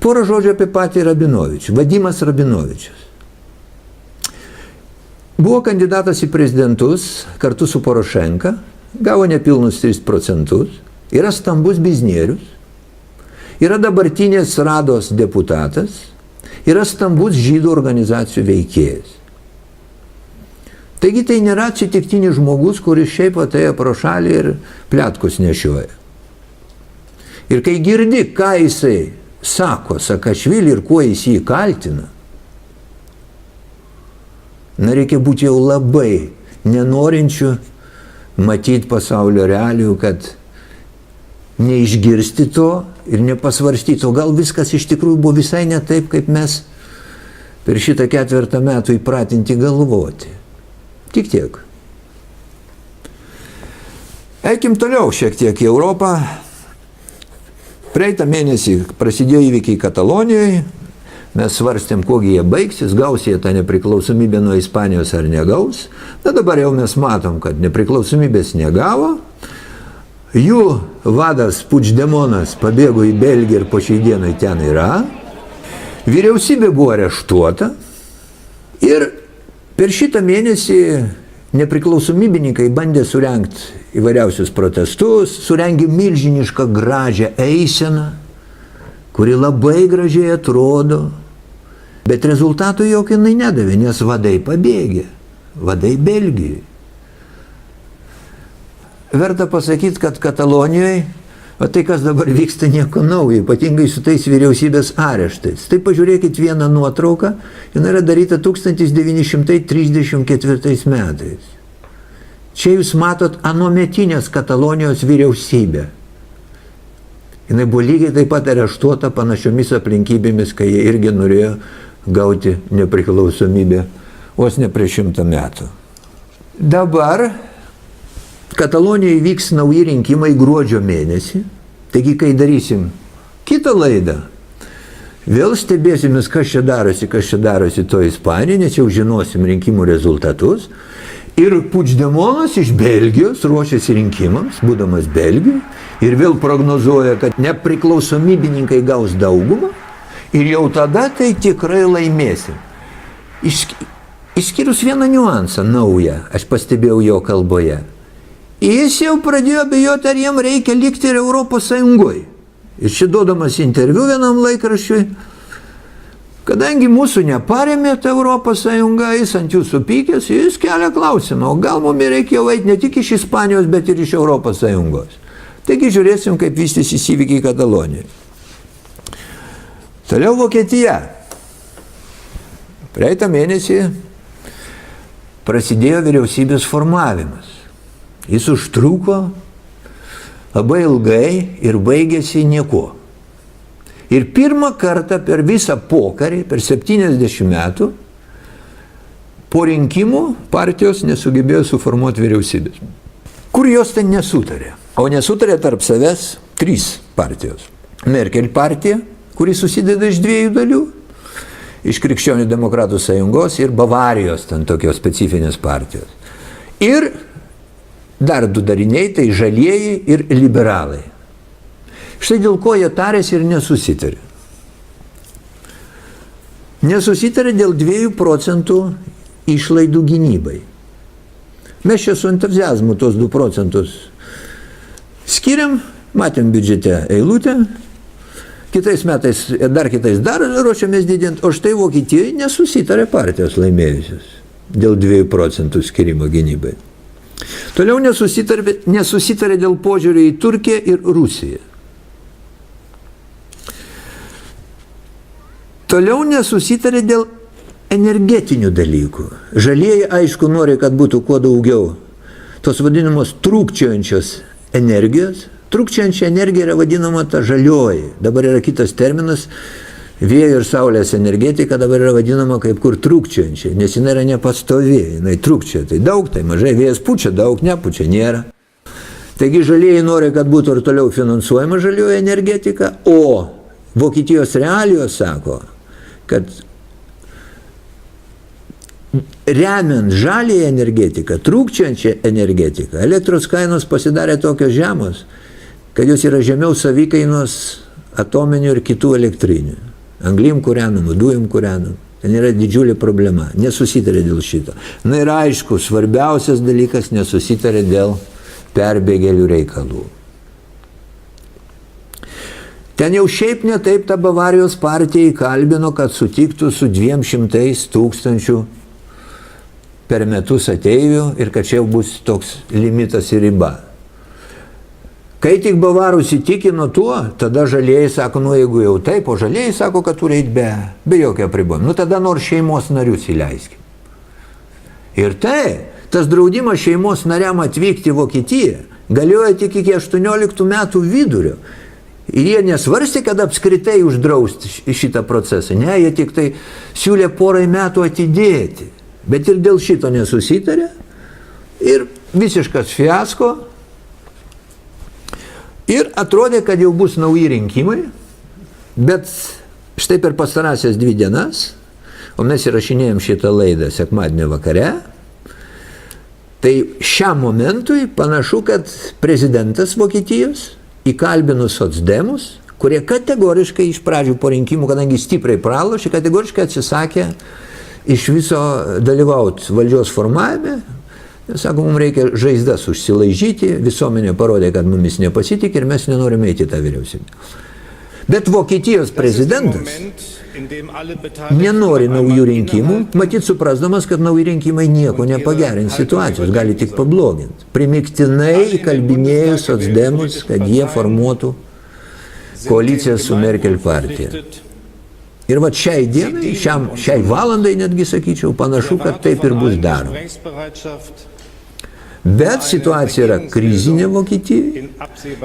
S1: Porą žodžių apie patį Rabinovičių. Vadimas Rabinovičius. Buvo kandidatas į prezidentus kartu su Porošenka, gavo nepilnus 3%, yra stambus biznierius, yra dabartinės Rados deputatas, yra stambus žydų organizacijų veikėjas. Taigi tai nėra atsitiktinis žmogus, kuris šiaip atėjo pro šalį ir pletkus nešioja. Ir kai girdi, ką jisai sako Sakašvili ir kuo jis jį kaltina, reikia būti jau labai nenorinčių matyti pasaulio realijų, kad neišgirsti to ir nepasvarstyti, o gal viskas iš tikrųjų buvo visai ne taip, kaip mes per šitą 4 metų įpratinti galvoti. Tik tiek. Eikim toliau šiek tiek į Europą. Praeitą mėnesį prasidėjo įvykiai Katalonijoje, mes svarstėm, kogi jie baigsis, gaus jie tą nepriklausomybę nuo Ispanijos ar negaus. Na dabar jau mes matom, kad nepriklausomybės negavo. Jų vadas Puigdemonas pabėgo į Belgiją ir po šiai dienai ten yra. Vyriausybė buvo areštuota ir per šitą mėnesį nepriklausomybininkai bandė surengti įvairiausius protestus, surengė milžinišką gražią eiseną, kuri labai gražiai atrodo, bet rezultatų jokio jinai nedavė, nes vadai pabėgė, vadai Belgijoje. Verta pasakyti, kad Katalonijoje, o tai kas dabar vyksta nieko naujo, ypatingai su tais vyriausybės areštais. Tai pažiūrėkit vieną nuotrauką, jinai yra daryta 1934 metais. Čia jūs matot anuometinės Katalonijos vyriausybę. Jinai buvo lygiai taip pat areštuota panašiomis aplinkybėmis, kai jie irgi norėjo gauti nepriklausomybę vos ne prieš 100 metų. Dabar Katalonijoje vyks nauji rinkimai gruodžio mėnesį, taigi kai darysim kitą laidą, vėl stebėsimės, kas čia darosi to Ispanijoje, nes jau žinosim rinkimų rezultatus. Ir Puigdemonas iš Belgijos ruošiasi rinkimams, būdamas Belgijoje, ir vėl prognozuoja, kad nepriklausomybininkai gaus daugumą ir jau tada tai tikrai laimėsim. Išskyrus vieną niuansą naują, aš pastebėjau jo kalboje. Jis jau pradėjo abejoti, ar jiem reikia likti ir Europos Sąjungoje. Ir čia duodamas interviu vienam laikraščiui, kadangi mūsų neparėmė ta Europos Sąjunga, jis ant jų supykęs, jis kelia klausimą, o gal mums reikėjo eiti ne tik iš Ispanijos, bet ir iš Europos Sąjungos. Taigi žiūrėsim, kaip vystysis įvykiai Katalonijoje. Toliau Vokietija. Praeitą mėnesį prasidėjo vyriausybės formavimas. Jis užtruko labai ilgai ir baigėsi niekuo. Ir pirmą kartą per visą pokarį, per 70 metų, po rinkimų partijos nesugebėjo suformuoti vyriausybės. Kur jos ten nesutarė? O nesutarė tarp savęs 3 partijos. Merkel partija, kuri susideda iš 2 dalių, iš Krikščionių demokratų sąjungos ir Bavarijos, ten tokios specifinės partijos. Ir dar du dariniai, tai žalieji ir liberalai. Štai dėl ko jie tarėsi ir nesusitarė. Nesusitarė dėl 2 procentų išlaidų gynybai. Mes čia su entuziazmu tos 2 procentus skiriam, matėm biudžete eilutę, kitais metais, dar ruošiamės didinti, o štai Vokietijoje nesusitarė partijos laimėjusios dėl 2 procentų skirimo gynybai. Toliau nesusitarė dėl požiūrio į Turkiją ir Rusiją. Toliau nesusitarė dėl energetinių dalykų. Žalieji, aišku, nori, kad būtų kuo daugiau tos vadinamos trūkčiojančios energijos. Trūkčiojančia energija yra vadinama ta žalioji. Dabar yra kitas terminas, vėjo ir saulės energetika dabar yra vadinama kaip kur trūkčiojančia, nes jinai yra nepastovi, jinai trūkčioja. Tai daug, tai mažai, vėjas pučia, daug nepučia, nėra. Taigi žalieji nori, kad būtų ir toliau finansuojama žalioji energetika, o Vokietijos realijos sako, kad remiant žaliąją energetiką, trūkčiančią energetiką, elektros kainos pasidarė tokios žemos, kad jos yra žemiau savikainos atominių ir kitų elektrinių. Anglim kūrenamų, dujom kūrenamų. Ten yra didžiulė problema. Nesusitarė dėl šito. Na ir aišku, svarbiausias dalykas nesusitarė dėl perbėgėlių reikalų. Ten jau šiaip ne taip ta Bavarijos partija įkalbino, kad sutiktų su 200 000 per metus ateivių ir kad čia jau bus toks limitas ir riba. Kai tik Bavarus įtikino tuo, tada žalieji sako, nu jeigu jau taip, o žalieji sako, kad turi eiti be jokio apribojimo. Nu tada nors šeimos narius įleiskim. Ir tai, tas draudimas šeimos nariam atvykti į Vokietiją galioja tik iki 18 metų vidurio. Ir jie nesvarstė, kad apskritai uždrausti šitą procesą. Ne, jie tik tai siūlė porai metų atidėti. Bet ir dėl šito nesusitarė. Ir visiškas fiasko. Ir atrodė, kad jau bus nauji rinkimai. Bet štai per pastarąsias 2 dienas, o mes įrašinėjom šitą laidą sekmadienio vakare, tai šiam momentui panašu, kad prezidentas Vokietijos įkalbino socdemus, kurie kategoriškai iš pradžių po rinkimų, kadangi stipriai pralošė, kategoriškai atsisakė iš viso dalyvauti valdžios formavime. Sako, mums reikia žaizdas užsilaižyti, visuomenė parodė, kad mumis nepasitikė ir mes nenorime eiti tą vyriausybę. Bet Vokietijos prezidentas nenori naujų rinkimų, matyt suprasdamas, kad nauji rinkimai nieko nepagerins situacijos, gali tik pabloginti. Primiktinai įkalbinėjo socdemus, kad jie formuotų koaliciją su Merkel partija. Ir va šiai dienai, šiai valandai netgi sakyčiau, panašu, kad taip ir bus daroma. Bet situacija yra krizinė Vokietijai.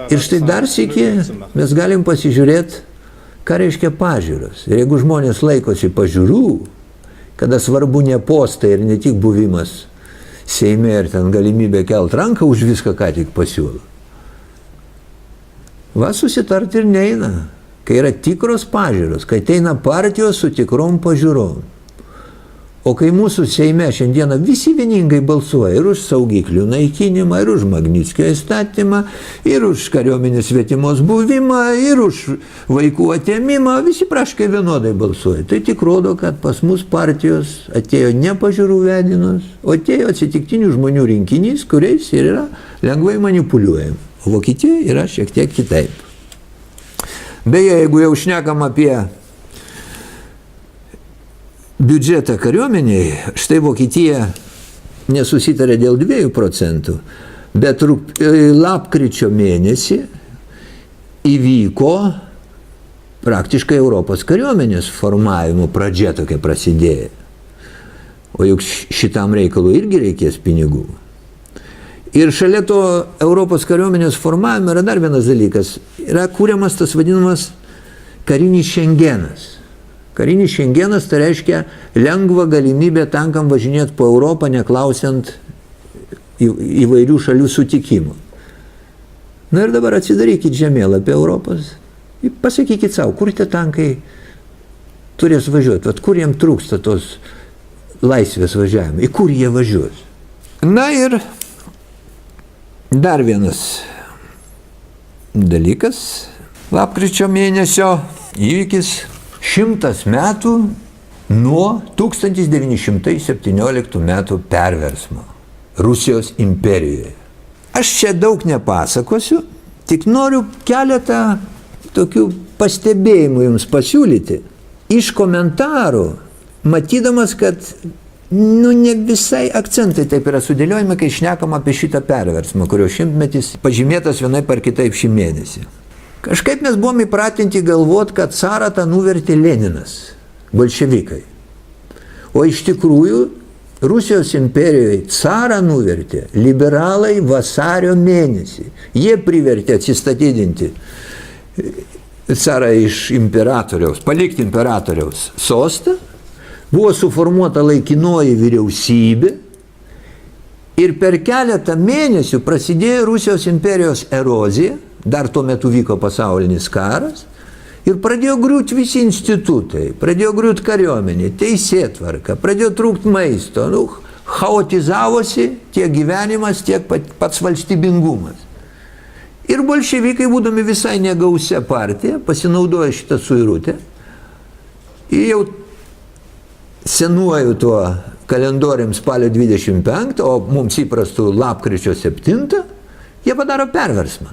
S1: Ir štai dar sykį mes galim pasižiūrėti, ką reiškia pažiūros. Ir jeigu žmonės laikosi pažiūrų, kada svarbu ne postai ir ne tik buvimas Seime ir ten galimybė kelt ranką už viską, ką tik pasiūlo. Va susitarti ir neina. Kai yra tikros pažiūros, kai ateina partijos su tikrom pažiūrom. O kai mūsų Seime šiandieną visi vieningai balsuoja ir už saugiklių naikinimą, ir už Magnitskio įstatymą, ir už kariuomenės svetimos buvimą, ir už vaikų atėmimą, visi praškai vienodai balsuoja. Tai tik rodo, kad pas mus partijos atėjo ne pažiūrų vedinos, o atėjo atsitiktinių žmonių rinkinys, kuriais ir yra lengvai manipuliuojami. O Vokietijoje yra šiek tiek kitaip. Beje, jeigu jau šnekam apie biudžetą kariuomeniai, štai Vokietija nesusitarė dėl 2 procentų, bet lapkričio mėnesį įvyko praktiškai Europos kariuomenės formavimo pradžia tokia prasidėjo. O juk šitam reikalui irgi reikės pinigų. Ir šalia to Europos kariuomenės formavimo yra dar vienas dalykas. Yra kūriamas tas vadinamas karinis Šengenas. Karinis Šengenas tai reiškia lengvą galimybę tankam važinėti po Europą, neklausiant įvairių šalių sutikimų. Na ir dabar atsidarykit žemėlapį Europos ir pasakykit savo, kur tie tankai turės važiuoti, vat kur jiem trūksta tos laisvės važiavimo, į kur jie važiuos. Na ir Dar vienas dalykas, lapkričio mėnesio įvykis 100 metų nuo 1917 metų perversmo Rusijos imperijoje. Aš čia daug nepasakosiu, tik noriu keletą tokių pastebėjimų jums pasiūlyti. Iš komentarų, matydamas, kad ne visai akcentai taip yra sudėliojami, kai šnekam apie šitą perversmą, kurio 100-metis pažymėtas vienaip ar kitaip šį mėnesį. Kažkaip mes buvom įpratinti galvoti, kad carą tą nuvertė Leninas, bolševikai. O iš tikrųjų Rusijos imperijoje carą nuvertė liberalai vasario mėnesį. Jie privertė atsistatydinti carą iš imperatoriaus, palikti imperatoriaus sostą. Buvo suformuota laikinoji vyriausybė ir per keletą mėnesių prasidėjo Rusijos imperijos erozija, dar tuo metu vyko pasaulinis karas, ir pradėjo griūti visi institutai, pradėjo griūti kariuomenė, teisėtvarka, pradėjo trūkti maisto, chaotizavosi tiek gyvenimas, tiek pats valstybingumas. Ir bolševikai, būdami visai negausia partija, pasinaudojo šitą suirutę ir jau senuoju tuo kalendorium spalio 25, o mums įprastų lapkričio 7, jie padaro perversmą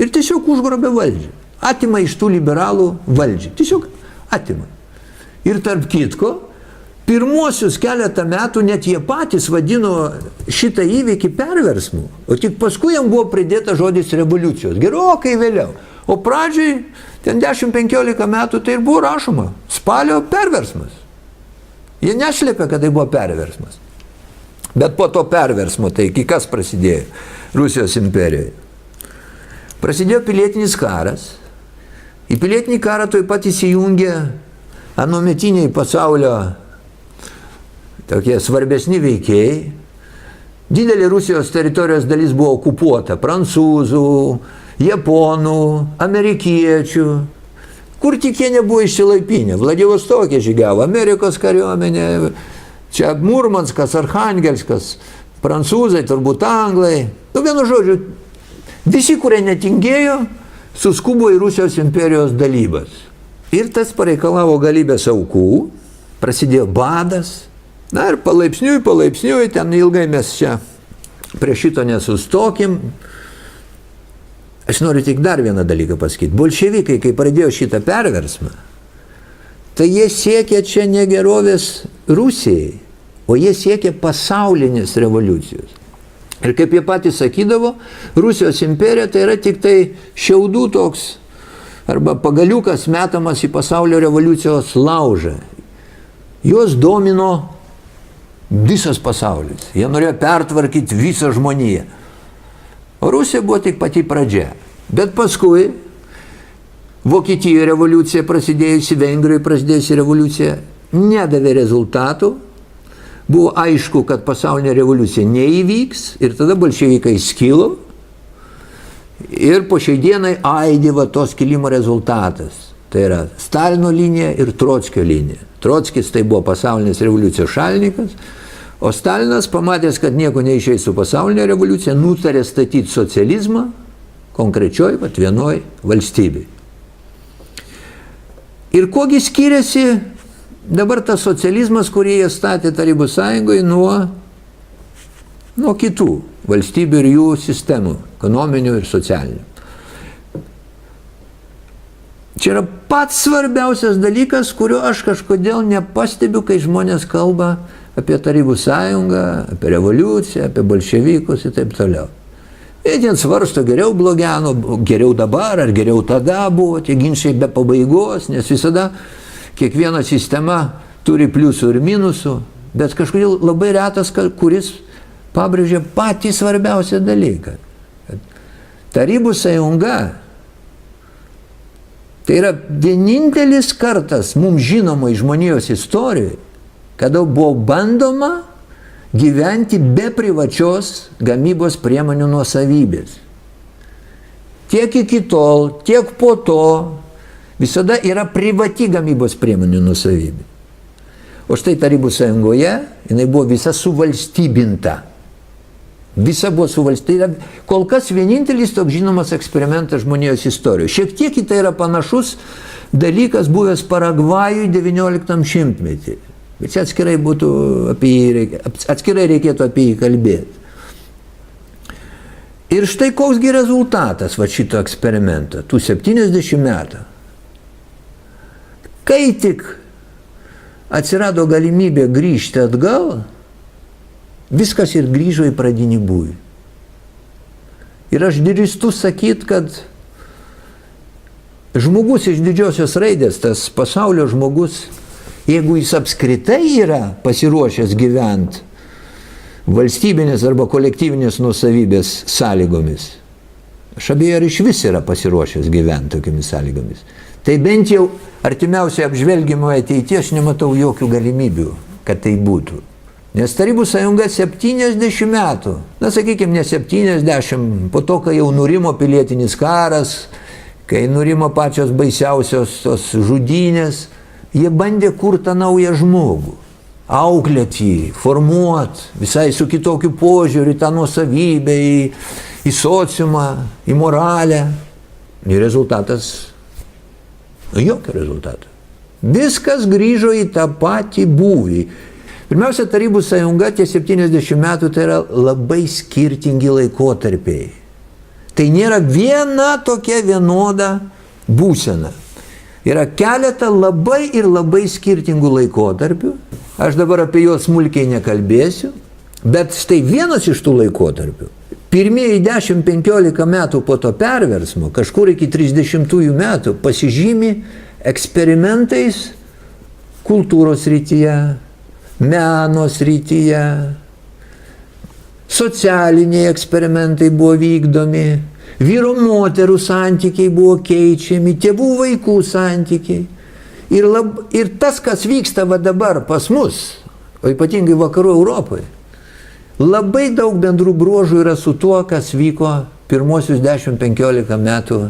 S1: ir tiesiog užgrobė valdžią. Atima iš tų liberalų valdžią. Tiesiog atima. Ir tarp kitko, pirmuosius keletą metų net jie patys vadino šitą įvykį perversmu, o tik paskui jam buvo pridėta žodis revoliucijos. Gerokai vėliau. O pradžiai, ten 10-15 metų, tai ir buvo rašoma spalio perversmas. Jie neslėpė, kad tai buvo perversmas. Bet po to perversmo, tai iki kas prasidėjo Rusijos imperijoje? Prasidėjo pilietinis karas. Į pilietinį karą taip pat įsijungė anuometiniai pasaulio tokie svarbesni veikėjai. Didelė Rusijos teritorijos dalis buvo okupuota prancūzų, japonų, amerikiečių. Kur tik jie nebuvo išsilaipinę. Vladivostokė žygiavo Amerikos kariuomenė, čia Murmanskas, Archangelskas, prancūzai, turbūt anglai. Vienu žodžiu, visi, kurie netingėjo, suskubo į Rusijos imperijos dalybas. Ir tas pareikalavo galybės aukų, prasidėjo badas. Na ir palaipsniui, ten ilgai mes čia prie šito nesustokim. Aš noriu tik dar vieną dalyką pasakyti. Bolševikai, kai pradėjo šitą perversmą, tai jie siekė čia ne gerovės Rusijai, o jie siekė pasaulinės revoliucijos. Ir kaip jie patys sakydavo, Rusijos imperija tai yra tik tai šiaudų toks, arba pagaliukas metamas į pasaulio revoliucijos laužą. Juos domino visas pasaulis. Jie norėjo pertvarkyti visą žmoniją. O Rusija buvo tik pati pradžia. Bet paskui Vokietijoje revoliucija prasidėjusi, Vengrijoje prasidėjusi revoliucija nedavė rezultatų. Buvo aišku, kad pasaulinė revoliucija neįvyks ir tada bolševikai skilo ir po šiai dienai aidėva to skilimo rezultatas. Tai yra Stalino linija ir Trockio linija. Trockis tai buvo pasaulinės revoliucijos šalininkas, o Stalinas, pamatęs, kad nieko neišeis su pasaulinė revoliucija, nutarė statyti socializmą konkrečioj, vienoj valstybei. Ir kogi skiriasi dabar tas socializmas, kurį jie statė Tarybų Sąjungoje nuo kitų valstybių ir jų sistemų, ekonominių ir socialinių. Čia yra pats svarbiausias dalykas, kurio aš kažkodėl nepastebiu, kai žmonės kalba apie Tarybų Sąjungą, apie revoliuciją, apie bolševikus ir taip toliau. Jie ten svarsto geriau blogiano, geriau dabar ar geriau tada buvo, tie ginčiai be pabaigos, nes visada kiekviena sistema turi pliusų ir minusų, bet kažkodėl labai retas, kuris pabrėžia patį svarbiausią dalyką. Tarybų Sąjunga tai yra vienintelis kartas mums žinoma iš žmonijos istorijoje, kada buvo bandoma gyventi be privačios gamybos priemonių nuosavybės. Tiek iki tol, tiek po to visada yra privati gamybos priemonių nuosavybė. O štai Tarybų Sąjungoje jinai buvo visa suvalstybinta. Visa buvo suvalstyta. Kol kas vienintelis toks žinomas eksperimentas žmonijos istorijoje. Šiek tiek į tai yra panašus dalykas buvęs Paragvajui XIX šimtmetį. Bet čia atskirai reikėtų apie jį kalbėti. Ir štai koksgi rezultatas va šito eksperimento, tų 70 metų. Kai tik atsirado galimybė grįžti atgal, viskas ir grįžo į pradinį būvį. Ir aš drįstu sakyti, kad žmogus iš didžiosios raidės, tas pasaulio žmogus, jeigu jis apskritai yra pasiruošęs gyventi valstybinės arba kolektyvinės nuosavybės sąlygomis, aš abejoju, ar iš vis yra pasiruošęs gyventi tokiamis sąlygomis, tai bent jau artimiausiai apžvelgimo ateityje aš nematau jokių galimybių, kad tai būtų. Nes Tarybų sąjunga 70 metų, na sakykime, ne 70, po to, kai jau nurimo pilietinis karas, kai nurimo pačios baisiausios tos žudynės, jie bandė kurti naują žmogų, auklėti jį, formuoti, visai su kitokiu požiūriu, tą nuosavybę, į sociumą, į moralę. Ir rezultatas, jokio rezultato. Viskas grįžo į tą patį būvį. Pirmiausia, Tarybų sąjunga, tie 70 metų, tai yra labai skirtingi laikotarpiai. Tai nėra viena tokia vienoda būsena. Yra keletą labai ir labai skirtingų laikotarpių. Aš dabar apie juos smulkiai nekalbėsiu, bet štai vienas iš tų laikotarpių, pirmieji 10-15 metų po to perversmo, kažkur iki 30 metų, pasižymi eksperimentais kultūros srityje, meno srityje, socialiniai eksperimentai buvo vykdomi, vyro moterų santykiai buvo keičiami, tėvų vaikų santykiai. Ir tas, kas vyksta va dabar pas mus, o ypatingai vakarų Europoje, labai daug bendrų bruožų yra su tuo, kas vyko pirmosius 10-15 metų.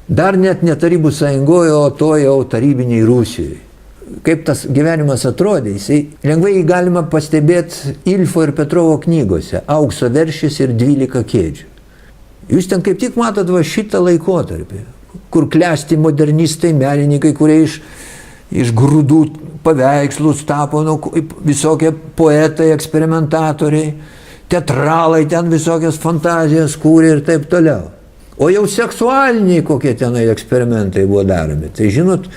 S1: Dar net ne Tarybų sąjungoje, o to jau tarybiniai Rusijoje. Kaip tas gyvenimas atrodė, lengvai jį galima pastebėti Ilfo ir Petrovo knygose, Aukso veršis ir 12 kėdžių. Jūs ten kaip tik matot va šitą laikotarpį, kur klesti modernistai, menininkai, kurie iš grūdų paveikslus tapo, visokie poetai, eksperimentatoriai, teatralai ten visokias fantazijas kūrė ir taip toliau. O jau seksualiniai kokie tenai eksperimentai buvo daromi. Tai žinot,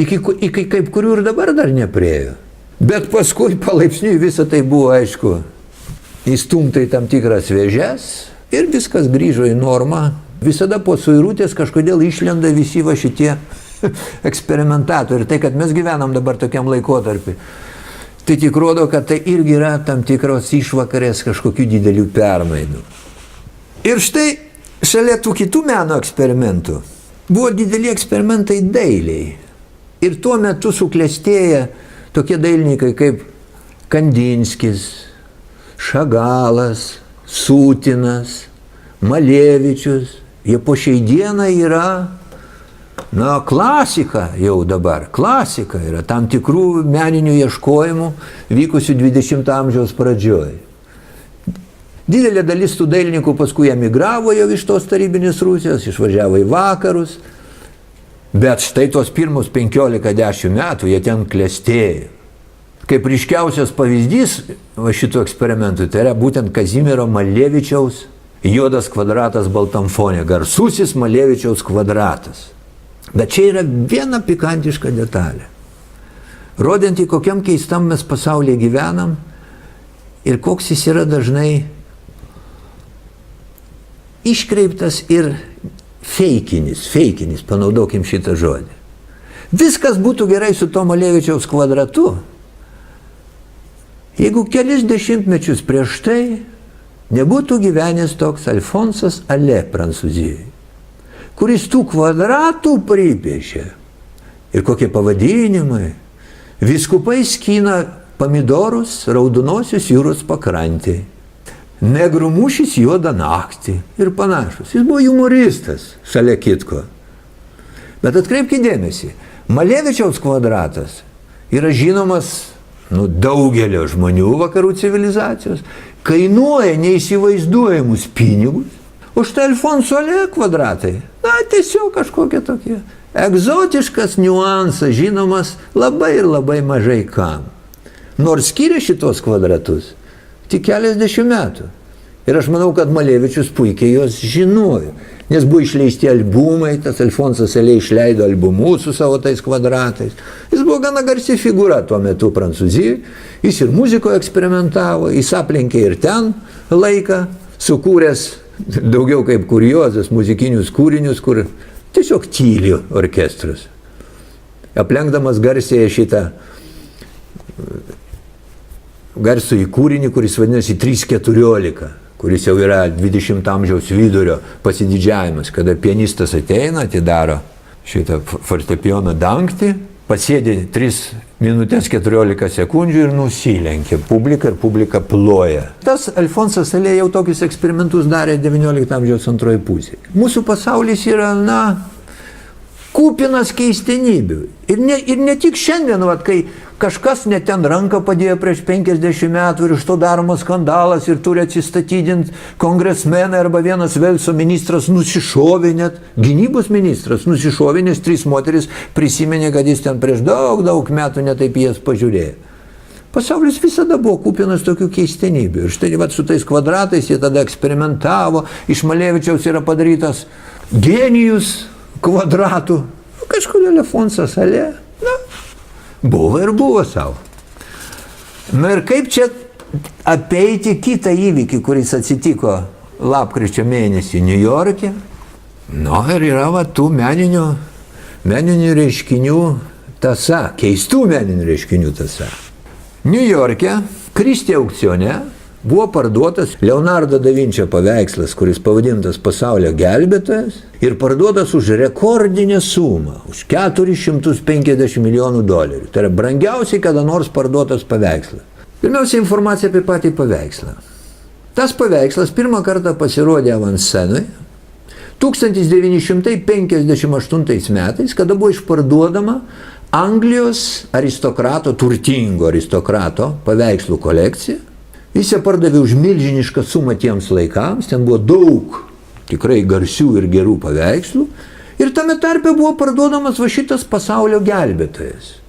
S1: iki kaip kurių ir dabar dar nepriejo. Bet paskui palaipsniui visą tai buvo, aišku, įstumta į tam tikras vėžes ir viskas grįžo į normą. Visada po suirutės kažkodėl išlenda visi va šitie eksperimentatoriai. Ir tai, kad mes gyvenam dabar tokiam laikotarpį, tai tik rodo, kad tai irgi yra tam tikros išvakarės kažkokių didelių permainų. Ir štai šalia tų kitų meno eksperimentų buvo dideli eksperimentai dailiai. Ir tuo metu suklestėję tokie dailininkai kaip Kandinskis, Šagalas, Sūtinas, Malevičius. Jie po šiai dieną yra, klasika jau dabar, klasika yra tam tikrų meninių ieškojimų vykusių 20 amžiaus pradžioj. Didelė dalis tų dailininkų paskui emigravo jau iš tos tarybinės Rusijos, išvažiavo į vakarus, bet štai tos pirmus 15-10 metų jie ten klestėjo. Kaip ryškiausias pavyzdys va šitų eksperimentų, tai yra būtent Kazimiero Malevičiaus Juodas kvadratas baltam fone, garsusis Malevičiaus kvadratas. Bet čia yra viena pikantiška detalė. Rodinti, kokiam keistam mes pasaulyje gyvenam ir koks jis yra dažnai iškreiptas ir feikinis, panaudokim šitą žodį. Viskas būtų gerai su to Malevičiaus kvadratu, jeigu kelis dešimtmečius prieš tai nebūtų gyvenęs toks Alfonsas Ale Prancūzijoje, kuris tų kvadratų pripiešė. Ir kokie pavadinimai. Vyskupai skina pomidorus raudonosios jūros pakrantėje. Negrų mūšis juodą naktį ir panašus. Jis buvo humoristas, šalia kitko. Bet atkreipkite dėmesį, Malevičiaus kvadratas yra žinomas daugelio žmonių vakarų civilizacijos, kainuoja neįsivaizduojamus pinigus, o štai Alfonso Alė kvadratai, tiesiog kažkokie tokie. Egzotiškas niuansas, žinomas labai ir labai mažai kam. Nors skiria šitos kvadratus tik keliasdešimt metų. Ir aš manau, kad Malevičius puikiai juos žinojo. Nes buvo išleisti albumai, tas Alfonsas Alė išleido albumus su savo tais kvadratais. Jis buvo gana garsi figūra tuo metu Prancūzijoje. Jis ir muzikoje eksperimentavo, jis aplenkė ir ten laiką, sukūręs daugiau kaip kuriozas muzikinius kūrinius, kur tiesiog tyli orkestras. Aplenkdamas garsiai šitą garsųjį kūrinį, kuris vadinasi 3:14, kuris jau yra 20 amžiaus vidurio pasididžiavimas, kada pianistas ateina, atidaro šitą fortepijono dangtį, pasėdi 3 minutės 14 sekundžių ir nusilenkia publiką ir publika ploja. Tas Alfonsas Alė jau tokius eksperimentus darė 19 amžiaus antroje pusėje. Mūsų pasaulis yra, kupinas keistenybių. Ir ne tik šiandien, kai kažkas net ten ranką padėjo prieš 50 metų ir iš to daromas skandalas ir turi atsistatydinti kongresmenai arba vienas Velso ministras nusišovė, net gynybos ministras nusišovė, nes 3 moteris prisiminė, kad jis ten prieš daug metų netaip jas pažiūrėjo. Pasaulis visada buvo kupinas tokių keistenybių. Ir štai su tais kvadratais jie tada eksperimentavo, iš Malevičiaus yra padarytas genijus kvadratų. Kažkodėl Alfonsas Alė, buvo ir buvo savo. Ir kaip čia apeiti kitą įvykį, kuris atsitiko lapkričio mėnesį Niujorke? Ir yra tų meninių reiškinių tąsa, keistų meninių reiškinių tąsa. Niujorke Kristie aukcione buvo parduotas Leonardo da Vinčio paveikslas, kuris pavadintas Pasaulio gelbėtojas, ir parduotas už rekordinę sumą, už $450 milijonų. Tai yra brangiausiai kada nors parduotas paveikslas. Pirmiausia, informacija apie patį paveikslą. Tas paveikslas pirmą kartą pasirodė avanscenui 1958 metais, kada buvo išparduodama Anglijos aristokrato, turtingo aristokrato paveikslų kolekcija. Jis ją pardavė už milžinišką sumą tiems laikams, ten buvo daug tikrai garsių ir gerų paveikslų, ir tame tarpe buvo parduodamas šitas Pasaulio gelbėtojas.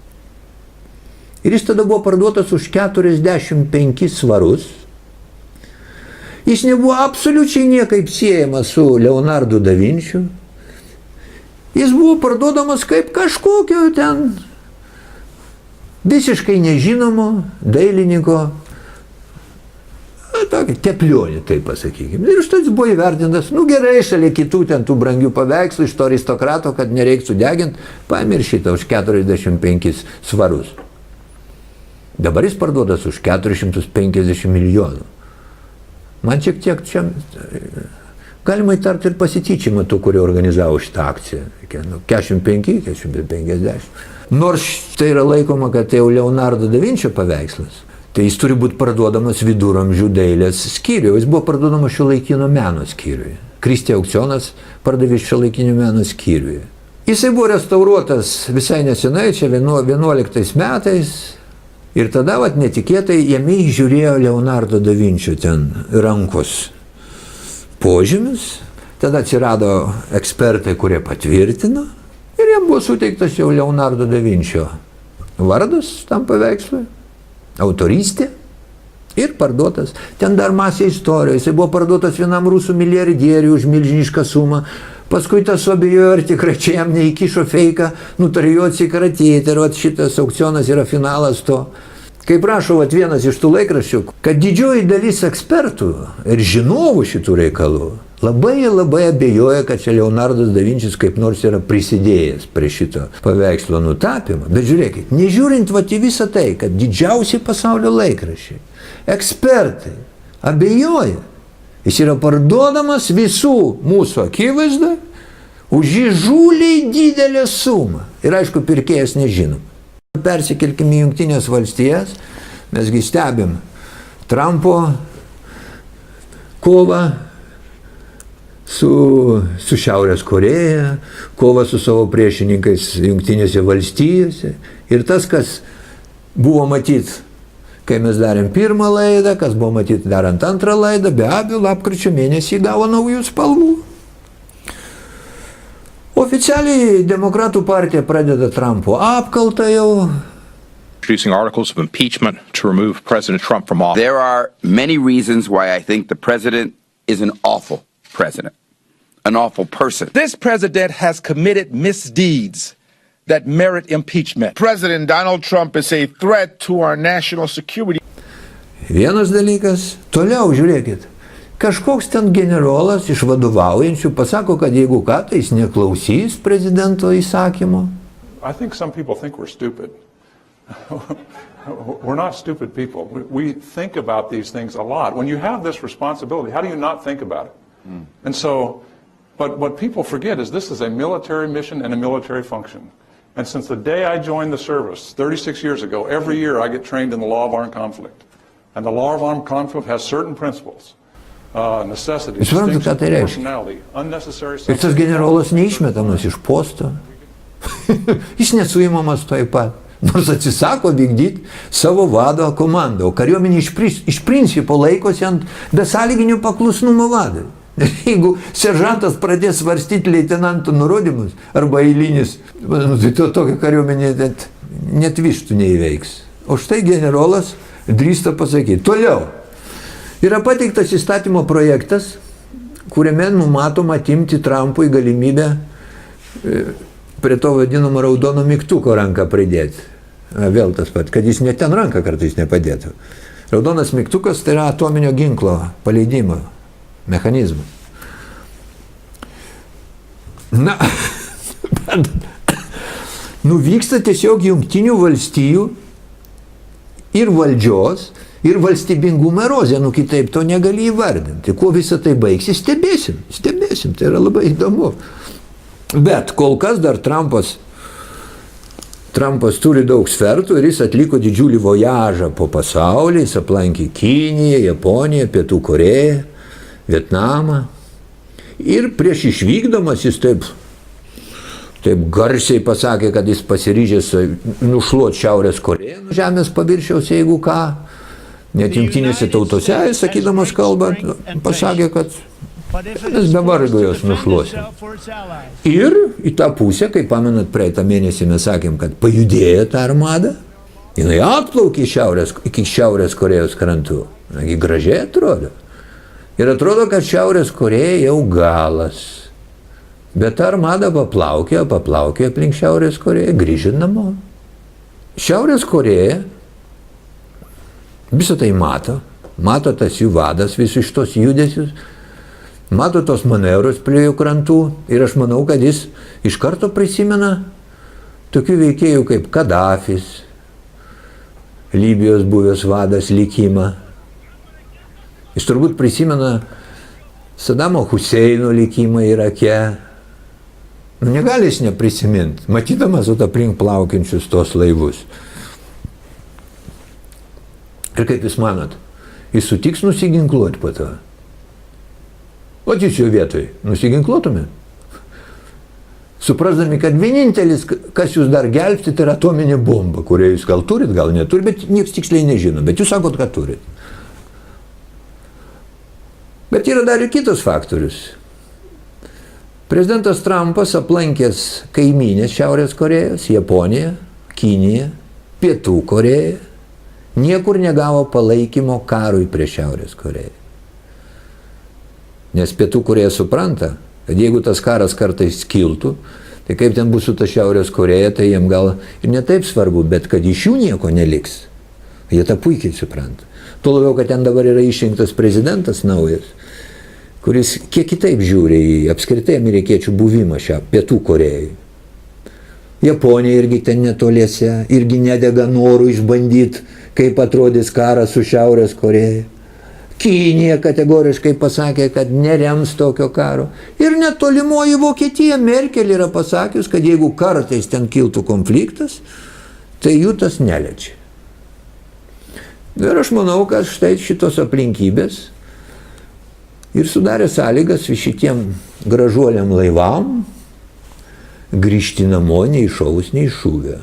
S1: Ir jis tada buvo parduotas už 45 svarus. Jis nebuvo absoliučiai niekaip siejamas su Leonardu da Vinčiu. Jis buvo parduodamas kaip kažkokio ten visiškai nežinomo dailininko teplionį, taip pasakykime. Ir štai jis buvo įvertintas, gerai, šalia kitų ten tų brangių paveikslų iš to aristokrato, kad nereiktų deginti, paėmė ir šitą už 45 svarus. Dabar jis parduodas už 450 milijonų. Man šiek tiek čia galima įtarti ir pasityčimą tų, kurie organizavo šitą akciją. 45, 450. Nors tai yra laikoma, kad tai jau Leonardo da Vinčio paveikslas. Tai jis turi būti parduodamas viduramžių dailės skyriuje. Jis buvo parduodamas šiuolaikinio meno skyriuje. Kristie aukcionas pardavė šiuolaikinio meno skyriuje. Jisai buvo restauruotas visai nesenai, čia 11 metais. Ir tada, netikėtai, jame įžiūrėjo Leonardo da Vinčio ten rankos požymis. Tada atsirado ekspertai, kurie patvirtino. Ir jam buvo suteiktas jau Leonardo da Vinčio vardas tam paveikslui. Autorystė ir parduotas. Ten dar masė istorijos. Jis buvo parduotas vienam rusų milijardieriui už milžinišką sumą. Paskui tas suabejojo, ar tikrai čia jam neįkišo feiką, nutarė jo atsikratyti. Ir šitas aukcionas yra finalas to. Kaip rašo vienas iš tų laikraščių, kad didžioji dalis ekspertų ir žinovų šitų reikalų labai abejoja, kad čia Leonardas da Vinčis kaip nors yra prisidėjęs prie šito paveikslo nutapymo. Bet žiūrėkit, nežiūrint į visą tai, kad didžiausi pasaulio laikraščiai, ekspertai abejoja, jis yra parduodamas visų mūsų akivaizdą už įžūliai didelę sumą. Ir aišku, pirkėjas nežino. Persikelkime į Jungtinės valstijas, mesgi stebim Trumpo kovą su Šiaurės Koreja, kovą su savo priešininkais Jungtinėse valstijose. Ir tas, kas buvo matyt Kai mes darėm pirmą laidą, kas buvo matyti darant antrą laidą, be abejo, lapkričio mėnesį gavo naujų spalvų. Oficialiai Demokratų partija pradeda Trumpo apkaltą jau.
S5: Introducing articles of impeachment to remove President Trump from office.
S6: There are many reasons why I think the president is an awful president, an awful person.
S7: This president has committed misdeeds that merit impeachment.
S8: President Donald Trump is a threat to our national security.
S1: Vienas dalykas, toliau žiūrėkit. Kažkoks ten generolas iš vadovaujančių pasako, kad jeigu ką, tai jis neklausys prezidento įsakymo.
S9: I think some people think we're stupid. We're not stupid people. We think about these things a lot. When you have this responsibility, how do you not think about it? And so, but what people forget is this is a military mission and a military function. And since the day I joined the service 36 years ago, every year I get trained in the law of armed conflict. And the law of armed conflict has certain principles. Necessity, distinction, proportionality, unnecessary...
S1: Ir tas generolas neišmetamas iš posto. Jis nesuimamas toj pat. Nors atsisako vykdyti savo vado komandą, o kariuomenė iš principo laikosi ant besąlyginių paklusnumo vadui. Jeigu seržantas pradės svarstyti leitenantų nurodymus arba eilinis, tai tokia kariuomenė net vištų neįveiks. O štai generolas drįsta pasakyti. Toliau. Yra pateiktas įstatymo projektas, kuriame numatoma atimti Trumpui galimybę prie to vadinamo raudono mygtuko ranką pridėti. Vėl tas pat, kad jis net ten ranką kartais nepadėtų. Raudonas mygtukas tai yra atominio ginklo paleidimo mechanizmas. Na, nuvyksta tiesiog Jungtinių valstijų ir valdžios, ir valstybingumo erozija, kitaip to negali įvardinti. Kuo visą tai baigsis, stebėsim, tai yra labai įdomu. Bet kol kas dar Trumpas turi daug svertų ir jis atliko didžiulį vojažą po pasaulį, jis aplankė Kiniją, Japoniją, Pietų Koreją, Vietnamą. Ir prieš išvykdamas jis taip garsiai pasakė, kad jis pasiryžęs nušluoti Šiaurės Koreją nuo žemės paviršiaus, jeigu ką. Net jungtinėse tautose, jis sakydamas kalbą, pasakė, kad mes be vargo jos nušluosim. Ir į tą pusę, kaip pamenat, praeitą mėnesį mes sakėm, kad pajudėjo tą armadą, jinai atplaukė iki Šiaurės Korėjos krantų. Nagi gražiai atrodo. Ir atrodo, kad Šiaurės Koreja jau galas. Bet ta armada paplaukė aplink Šiaurės Koreją, grįžė namo. Šiaurės Koreja visą tai mato tas jų vadas, visus šitos judesius, mato tos manevrus prie jų krantų ir aš manau, kad jis iš karto prisimena tokių veikėjų kaip Kadafis, Libijos buvęs vadas likimą. Jis turbūt prisimena Sadamo Huseino likimą Irake. Negali jis neprisiminti, matydamas aplink plaukiančius tos laivus. Ir kaip jūs manot, jis sutiks nusiginkluoti po to? O jūs jo vietoj nusiginkluotume? Suprasdami, kad vienintelis, kas jūs dar gelbsti, tai yra atominė bomba, kurią jūs gal turit, gal neturit, bet niekas tiksliai nežino, bet jūs sakot, kad turit. Bet yra dar ir kitas faktorius. Prezidentas Trumpas aplankęs kaimynės Šiaurės Korėjos, Japoniją, Kiniją, Pietų Koreją, niekur negavo palaikymo karui prieš Šiaurės Koreją. Nes Pietų Koreja supranta, kad jeigu tas karas kartais kiltų, tai kaip ten bus su ta Šiaurės Koreja, tai jiem gal ir ne taip svarbu, bet kad iš jų nieko neliks. Jie tą puikiai supranta. Tuo labiau, kad ten dabar yra išrinktas prezidentas naujas, kuris kiek kitaip žiūri į apskritai amerikiečių buvimą šią Pietų Korejai. Japonija irgi ten netoliese, irgi nedega norų išbandyti, kaip atrodys karas su Šiaurės Koreja. Kinija kategoriškai pasakė, kad nerems tokio karo. Ir netolimoji Vokietija, Merkel yra pasakius, kad jeigu kartais ten kiltų konfliktas, tai jų tas neliečia. Ir aš manau, kad štai šitos aplinkybės ir sudarė sąlygas šitiem gražuoliam laivam grįžti namo nei šaus, nei šūvio.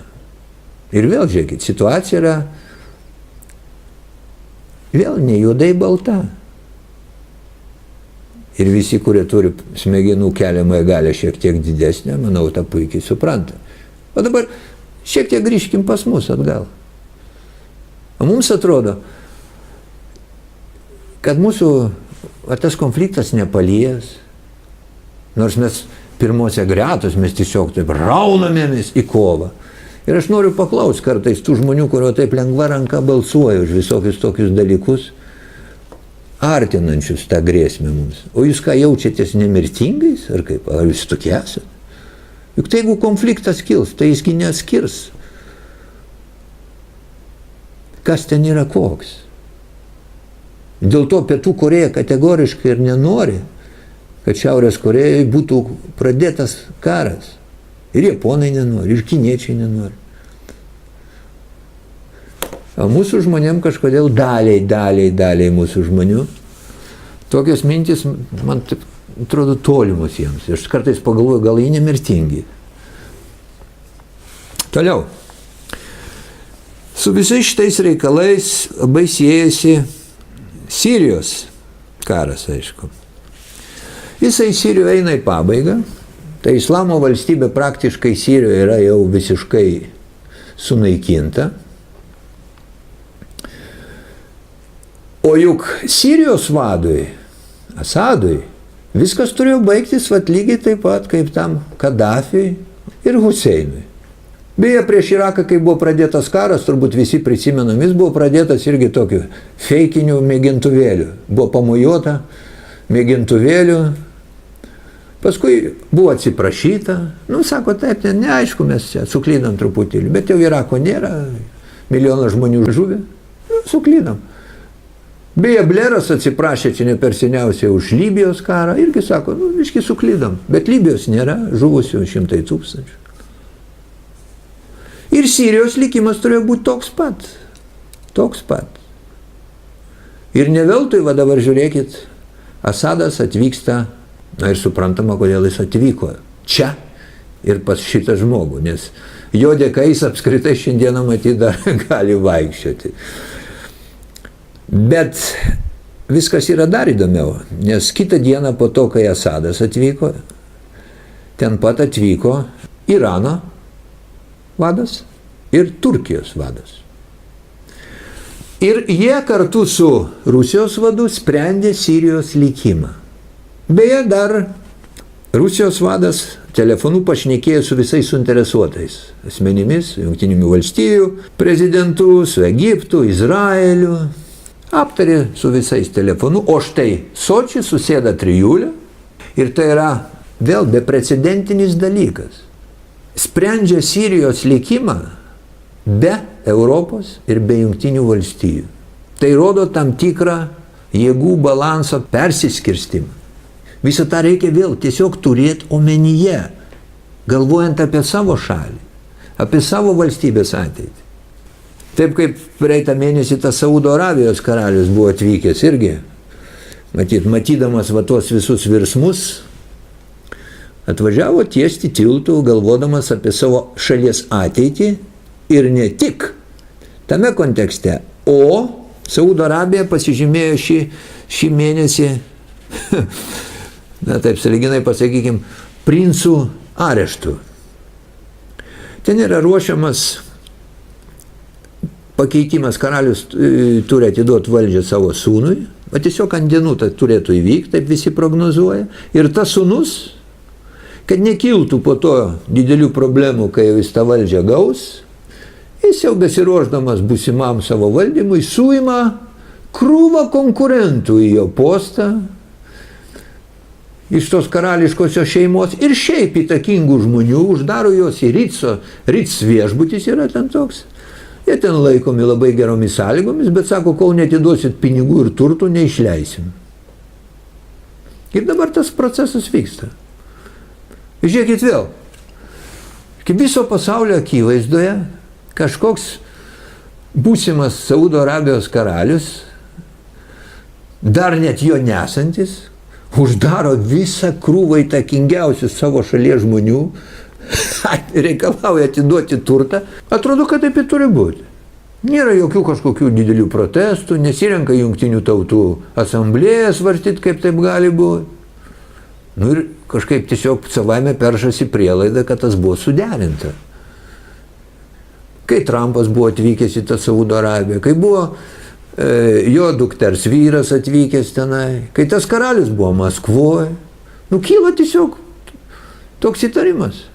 S1: Ir vėl žiūrėkit, situacija yra vėl ne juodai balta. Ir visi, kurie turi smegenų keliamąją galią šiek tiek didesnę, manau, tą puikiai supranta. O dabar šiek tiek grįžkim pas mus atgal. O mums atrodo, kad mūsų tas konfliktas nepalies, nors mes pirmose gretos, mes tiesiog taip raunamėmis į kovą. Ir aš noriu paklausti kartais tų žmonių, kurio taip lengva ranka balsuoja už visokius tokius dalykus, artinančius tą grėsmę mums. O jūs ką jaučiatės nemirtingais, ar kaip? Ar jūs tokie esate? Juk tai jeigu konfliktas kils, tai jisgi neskirs. Kas ten yra koks? Dėl to Pietų Korėja kategoriškai ir nenori, kad Šiaurės Korėjai būtų pradėtas karas. Ir japonai nenori, ir kiniečiai nenori. O mūsų žmonėm kažkodėl daliai mūsų žmonių tokios mintis, man taip atrodo, tolimos jiems. Aš kartais pagalvoju, gal jie nemirtingi. Toliau. Su visais šitais reikalais labai siejasi Sirijos karas, aišku. Jisai Sirijoje eina į pabaigą. Tai Islamo valstybė praktiškai Sirijoje yra jau visiškai sunaikinta. O juk Sirijos vadui, Asadui, viskas turėjo baigtis lygiai taip pat kaip tam Kadafiui ir Huseinui. Beje, prieš Iraką, kai buvo pradėtas karas, turbūt visi prisimenam, jis buvo pradėtas irgi tokiu feikiniu mėgintuvėliu. Buvo pamojuota mėgintuvėliu. Paskui buvo atsiprašyta. Sako, taip, neaišku, mes čia suklydam truputėlį. Bet jau Irako nėra, milijonas žmonių žuvė. Suklydam. Beje, Bleras atsiprašė čia ne per seniausiai už Libijos karą. Irgi sako, viški suklydam. Bet Libijos nėra, žuvusių 100 000. Ir Sirijos likimas turėjo būti toks pat. Toks pat. Ir ne veltui, va dabar žiūrėkit, Asadas atvyksta, ir suprantama, kodėl jis atvyko čia ir pas šitą žmogų, nes jo dėka jis apskritai šiandieną matyt dar gali vaikščioti. Bet viskas yra dar įdomiau, nes kitą dieną po to, kai Asadas atvyko, ten pat atvyko Irano vadas ir Turkijos vadas. Ir jie kartu su Rusijos vadu sprendė Sirijos likimą. Beje, dar Rusijos vadas telefonu pašnekėjo su visais suinteresuotais asmenimis, Jungtinių valstijų prezidentu, su Egiptu, Izraeliu. Aptarė su visais telefonu, o štai Soči susėda trijulė ir tai yra vėl beprecedentinis dalykas. Sprendžia Sirijos likimą be Europos ir be Jungtinių valstijų. Tai rodo tam tikrą jėgų balanso persiskirstimą. Visą tą reikia vėl tiesiog turėti omenyje, galvojant apie savo šalį, apie savo valstybės ateitį. Taip kaip praeitą mėnesį tas Saudo Arabijos karalius buvo atvykęs irgi, matydamas va tuos visus virsmus, atvažiavo tiesti tiltų, galvodamas apie savo šalies ateitį ir ne tik tame kontekste, o Saudo Arabija pasižymėjo šį mėnesį, na taip sąlyginai pasakykim, princų areštų. Ten yra ruošiamas pakeitimas, karalius turi atiduoti valdžią savo sūnui, o tiesiog ant dienų tai turėtų įvykti, taip visi prognozuoja, ir tas sūnus, kad nekiltų po to didelių problemų, kai jis tą valdžią gaus, jis jau besiruošdamas būsimam savo valdymui suima krūvą konkurentų į jo postą, iš tos karališkosios šeimos ir šiaip įtakingų žmonių, uždaro juos į Ritz viešbutis yra ten toks. Jie ten laikomi labai geromis sąlygomis, bet sako, kol netiduosit pinigų ir turtų, neišleisim. Ir dabar tas procesas vyksta. Žiūrėkit vėl, kaip viso pasaulio akivaizdoje kažkoks būsimas Saudo Arabijos karalius, dar net jo nesantis, uždaro visą krūvą įtakingiausių savo šalies žmonių, reikalauja atiduoti turtą. Atrodo, kad taip ir turi būti. Nėra jokių kažkokių didelių protestų, nesirenka jungtinių tautų asamblėją svarstyti, kaip taip gali būti. Nu ir kažkaip tiesiog savaime peršasi prielaida, kad tas buvo suderinta. Kai Trumpas buvo atvykęs į tą Saudo Arabiją, kai buvo jo dukters vyras atvykęs tenai, kai tas karalius buvo Maskvoje, nu kyla tiesiog toks įtarimas.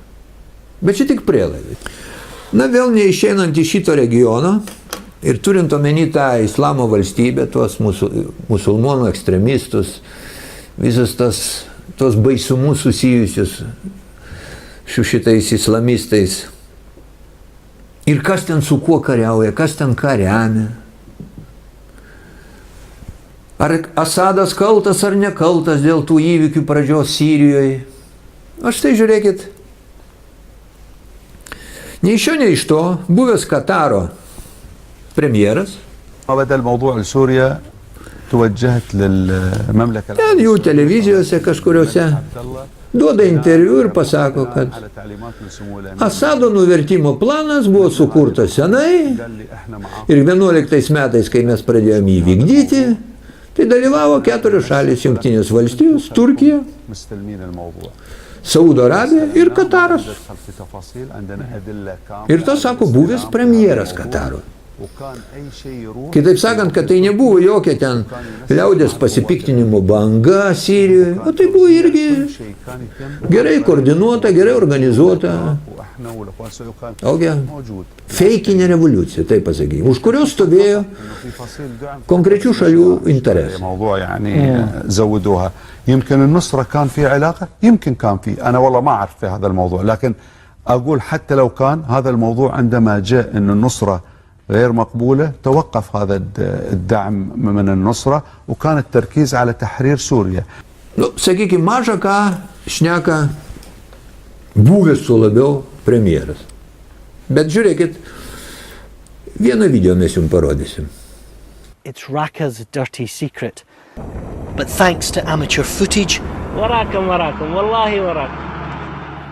S1: Bet čia tik prielaida. Na vėl neišeinant iš šito regiono ir turint omeny tą islamo valstybę, tuos musulmonų ekstremistus, visas tos baisumus susijusius su šitais islamistais. Ir kas ten su kuo kariauja, kas ten ką remia. Ar Asadas kaltas ar nekaltas dėl tų įvykių pradžios Sirijoje? Aš tai žiūrėkit, nei iš šio, nei iš to, buvęs Kataro premjeras, ten jų televizijose kažkuriuose duoda interviu ir pasako, kad Asado nuvertimo planas buvo sukurtas senai ir 11 metais, kai mes pradėjome jį vykdyti, tai dalyvavo 4 šalys: Jungtinės valstijos, Turkija, Saudo Arabija ir Kataras. Ir tas sako buvęs premjeras Kataro. Kitaip sakant, kad tai nebuvo jokia ten liaudės pasipiktinimo banga Sirijoje, o tai buvo irgi gerai koordinuota, gerai organizuota, tokia feikinė revoliucija, taip pasakykime, už kurios stovėjo konkrečių šalių interesai.
S10: يمكن النصرة كان في علاقة، يمكن كان في، أنا والله ما أعرف في هذا الموضوع، لكن أقول حتى لو كان هذا الموضوع عندما جاء أن النصرة غير مقبولة توقف هذا الدعم من النصرة وكان التركيز على تحرير سوريا.
S1: Sakykime, maža ką šneka buvęs su labiau premjeras. Bet žiūrėkit, vieną video mes jums parodysim.
S11: It's Raqqa's dirty secret. But thanks to amateur footage,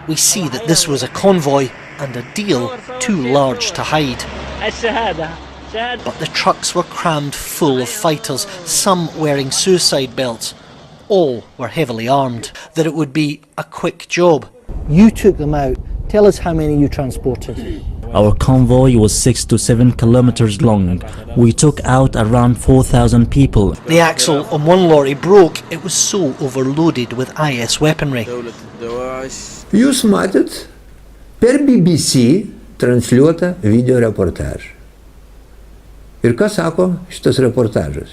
S11: we see that this was a convoy and a deal too large to hide. But the trucks were crammed full of fighters, some wearing suicide belts. All were heavily armed, that it would be a quick job.
S12: You took them out. Tell us how many you transported.
S13: Our convoy was 6 to 7 kilometers long. We took out around 4,000 people.
S11: The axle on one lorry broke. It was so overloaded with IS weaponry.
S1: Jūs matėt per BBC transliuotą video reportažą. Ir ką sako šitas reportažas?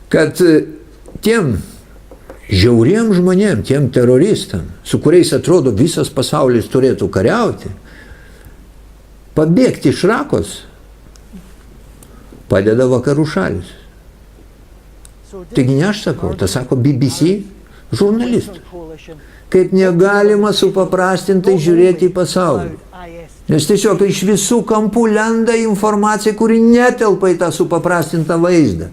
S1: Kad tiem žiauriem žmonėm, tiem teroristam, su kuriais atrodo visas pasaulis turėtų kariauti, pabėgti iš Rakos padeda vakarų šalis. Taigi ne aš sakau, tas sako BBC žurnalistų. Kaip negalima supaprastintai žiūrėti į pasaulį. Nes tiesiog iš visų kampų lenda informacija, kuri netelpa į tą supaprastintą vaizdą.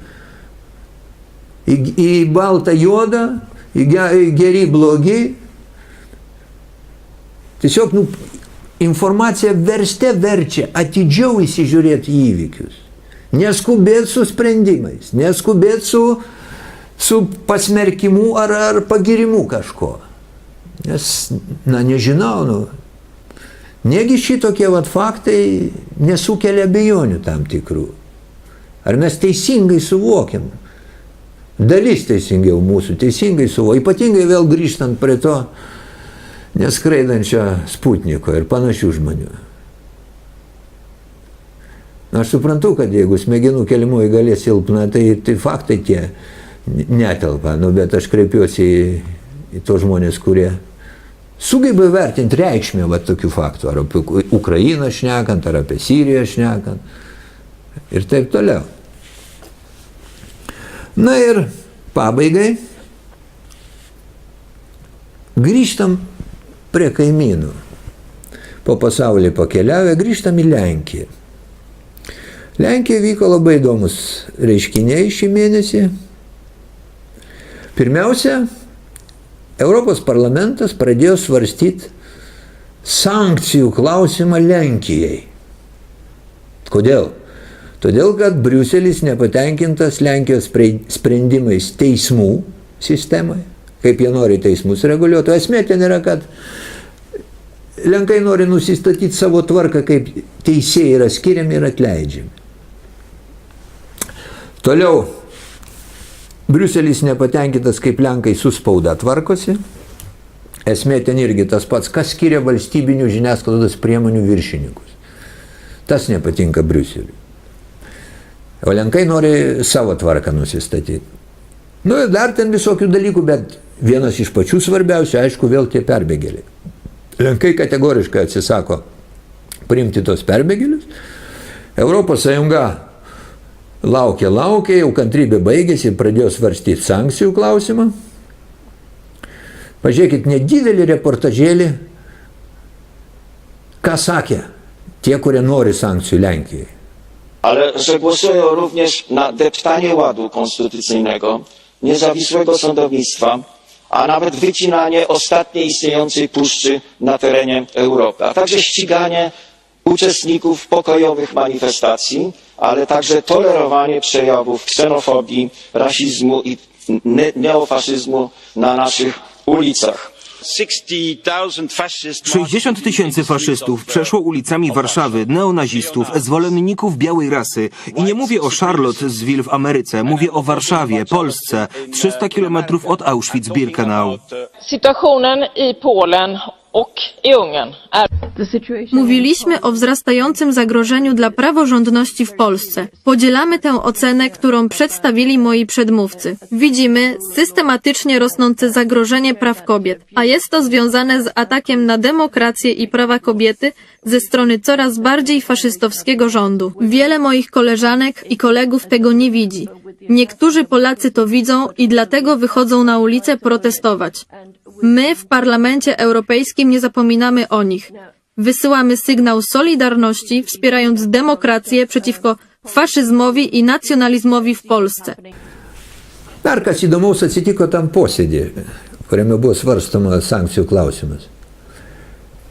S1: Į baltą juodą, į geri blogi. Tiesiog informacija verste verčia atidžiau įsižiūrėti į įvykius. Neskubėti su sprendimais, neskubėti su pasmerkimu ar pagirimu kažko. Nes, nežinau, negi šitokie faktai nesukelia abejonių tam tikrų. Ar mes teisingai suvokiam? Dalis teisingiau mūsų, teisingai suvokia. Ypatingai vėl grįžtant prie to neskraidančio Sputniko ir panašių žmonių. Aš suprantu, kad jeigu smegenų kelimoji galės silpna, tai faktai tie netelpa. Bet aš kreipiuosi į tos žmonės, kurie sugeba vertinti reikšmę tokių faktų. Ar apie Ukrainą šnekant, ar apie Siriją šnekant. Ir taip toliau. Na ir pabaigai grįžtam prie kaimynų. Po pasaulį pakeliavę grįžtam į Lenkiją. Lenkijoje vyko labai įdomus reiškiniai šį mėnesį. Pirmiausia, Europos parlamentas pradėjo svarstyti sankcijų klausimą Lenkijai. Kodėl? Todėl, kad Briuselis nepatenkintas Lenkijos sprendimais teismų sistemai, kaip jie nori teismus reguliuoti. O esmė ten yra, kad Lenkai nori nusistatyti savo tvarką, kaip teisėjai yra skiriami ir atleidžiami. Toliau, Briuselis nepatenkintas, kaip Lenkai su spauda tvarkosi. Esmė ten irgi tas pats, kas skiria valstybinių žiniasklaidos priemonių viršininkus. Tas nepatinka Briuseliui. O Lenkai nori savo tvarką nusistatyti. Nu ir dar ten visokių dalykų, bet vienas iš pačių svarbiausių, aišku, vėl tie perbėgėliai. Lenkai kategoriškai atsisako priimti tos perbėgėlius. Europos Sąjunga laukia, jau kantrybė baigėsi ir pradėjo svarstyti sankcijų klausimą. Pažiūrėkit, nedidelį reportažėlį, ką sakė tie, kurie nori sankcijų Lenkijai.
S14: Ale że głosują również na deptanie ładu konstytucyjnego, niezawisłego sądownictwa, a nawet wycinanie ostatniej istniejącej puszczy na terenie Europy, a także ściganie uczestników pokojowych manifestacji, ale także tolerowanie przejawów ksenofobii, rasizmu i neofaszyzmu na naszych ulicach.
S15: 60 000 faszystów przeszło ulicami Warszawy, neonazistów, zwolenników białej rasy. I nie mówię o Charlotte z Ville w Ameryce, mówię o Warszawie, Polsce, 300 kilometrów od Auschwitz-Birkenau.
S16: Sytuationen i Polen i Ungern.
S17: Mówiliśmy o wzrastającym zagrożeniu dla praworządności w Polsce. Podzielamy tę ocenę, którą przedstawili moi przedmówcy. Widzimy systematycznie rosnące zagrożenie praw kobiet, a jest to związane z atakiem na demokrację i prawa kobiety ze strony coraz bardziej faszystowskiego rządu. Wiele moich koleżanek i kolegów tego nie widzi. Niektórzy Polacy to widzą i dlatego wychodzą na ulicę protestować. My w Parlamencie Europejskim nie zapominamy o nich. Wysyłamy sygnał solidarności, wspierając demokrację przeciwko faszyzmowi i nacjonalizmowi w Polsce.
S1: Dar kas įdomaus atsitiko tam posėdį, kuriame buvo svarstoma sankcijų klausimas.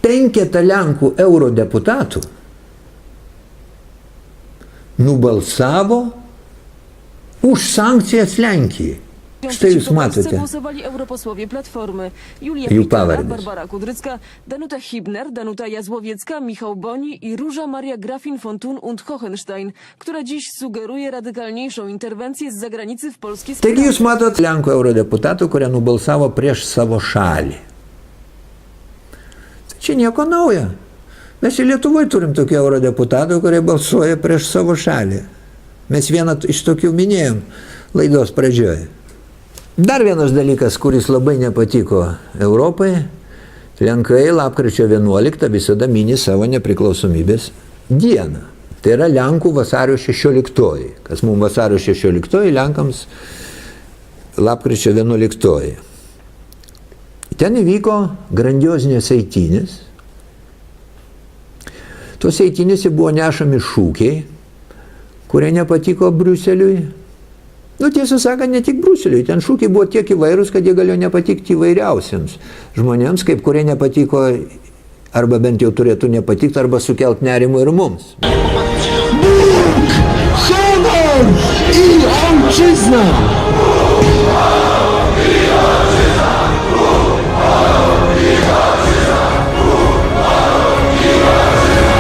S1: 5 Lenkų eurodeputatų nubalsavo už sankcijas Lenkijai. Štai jūs matote
S18: głosowali europosłowie Platformy. Julia
S1: jų
S18: Pitera,
S1: pavardės.
S18: Barbara Kudrycka, Danuta Hibner, Danuta Jazłowiecka, Michał Boni i Róża Maria Grafin von Thun und Hohenstein, która dziś sugeruje radykalniejszą interwencję z zagranicy w polskie sprawy.
S1: Taigi jūs matot Lenkų eurodeputatų, kurie nubalsavo prieš savo šalį. Tai čia nieko nauja. Mes ir Lietuvoje turim tokių eurodeputatų, kurie balsuoja prieš savo šalį. Mes vieną iš tokių minėjom laidos pradžioje. Dar vienas dalykas, kuris labai nepatiko Europai, Lenkai lapkričio 11 visada mini savo nepriklausomybės dieną. Tai yra Lenkų vasario 16. Kas mums vasario 16, Lenkams lapkričio 11. Ten įvyko grandiozinės eitynės. Tos eitynėse buvo nešami šūkiai, kurie nepatiko Briuseliui. Nu, tiesą sakant, ne tik Briuseliui, ten šūkiai buvo tiek įvairūs, kad jie galėjo nepatikti įvairiausiems žmonėms, kaip kurie nepatiko, arba bent jau turėtų nepatikti, arba sukelt nerimų ir mums.
S19: Bóg, honor i ojczyzna!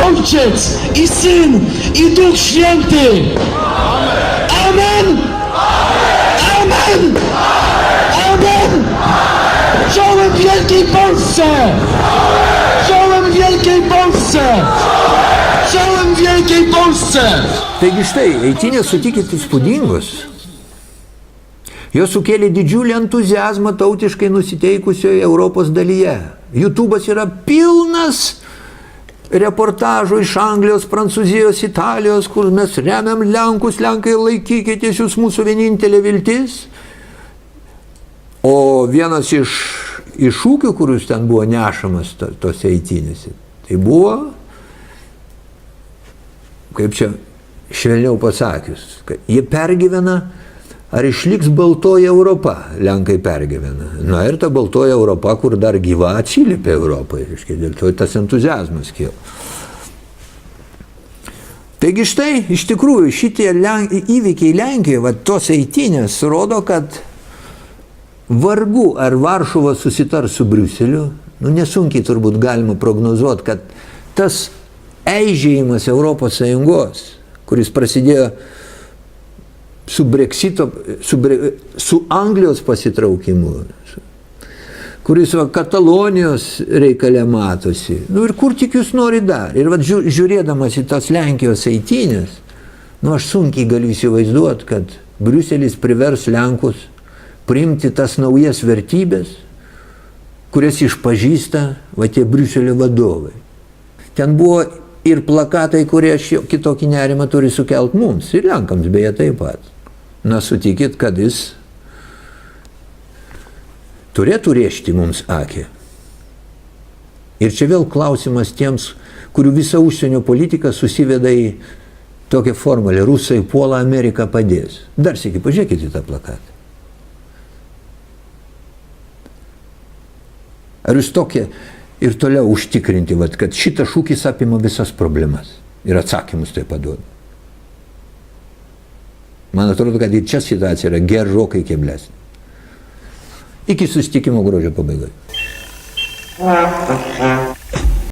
S19: Ojciec i Syn i Duch Święty! Amen! Amen! Amen! Czołem Wielkiej Polsce! Czołem Wielkiej Polsce! Czołem Wielkiej Polsce!
S1: Taigi štai, eitynės sutikit įspūdingos. Jos sukėlė didžiulį entuziazmą tautiškai nusiteikusioje Europos dalyje. YouTube'as yra pilnas reportažų iš Anglijos, Prancūzijos, Italijos, kur mes remiam Lenkus, Lenkai laikykitės, jūs mūsų vienintelė viltis. O vienas iš šūkių, kurius ten buvo nešamas tose eitynėse, tai buvo, kaip čia švelniau pasakius, kad jie pergyvena ar išliks baltoji Europa, Lenkai pergyvena. Na ir ta baltoji Europa, kur dar gyva, atsiliepia Europai, dėl to tas entuziazmas kilo. Taigi štai, iš tikrųjų, šitie įvykiai Lenkijoje, tos eitynės rodo, kad vargu ar Varšuva susitars su Briuseliu, nesunkiai turbūt galima prognozuoti, kad tas eižėjimas Europos Sąjungos, kuris prasidėjo su Brexito, su Anglijos pasitraukimu, kuris Katalonijos reikalė matosi. Ir kur tik jūs nori dar. Ir žiūrėdamas į tas Lenkijos eitynės, aš sunkiai galiu įsivaizduoti, kad Briuselis privers Lenkus priimti tas naujas vertybės, kurias išpažįsta tie Briuselio vadovai. Ten buvo ir plakatai, kurie kitokį nerimą turi sukelt mums, ir Lenkams beje taip pat. Na, sutikit, kad jis turėtų rėžti mums akį. Ir čia vėl klausimas tiems, kurių visa užsienio politika susiveda į tokią formulę: rusai puola, Amerika padės. Dar sėki, pažiūrėkite į tą plakatą. Ar jūs tokie ir toliau užtikrinti, kad šitas šūkis apima visas problemas ir atsakymus tai paduoda? Man atrodo, kad ir čia situacija yra gerokai keblesnė. Iki susitikimo gruodžio pabaigoje.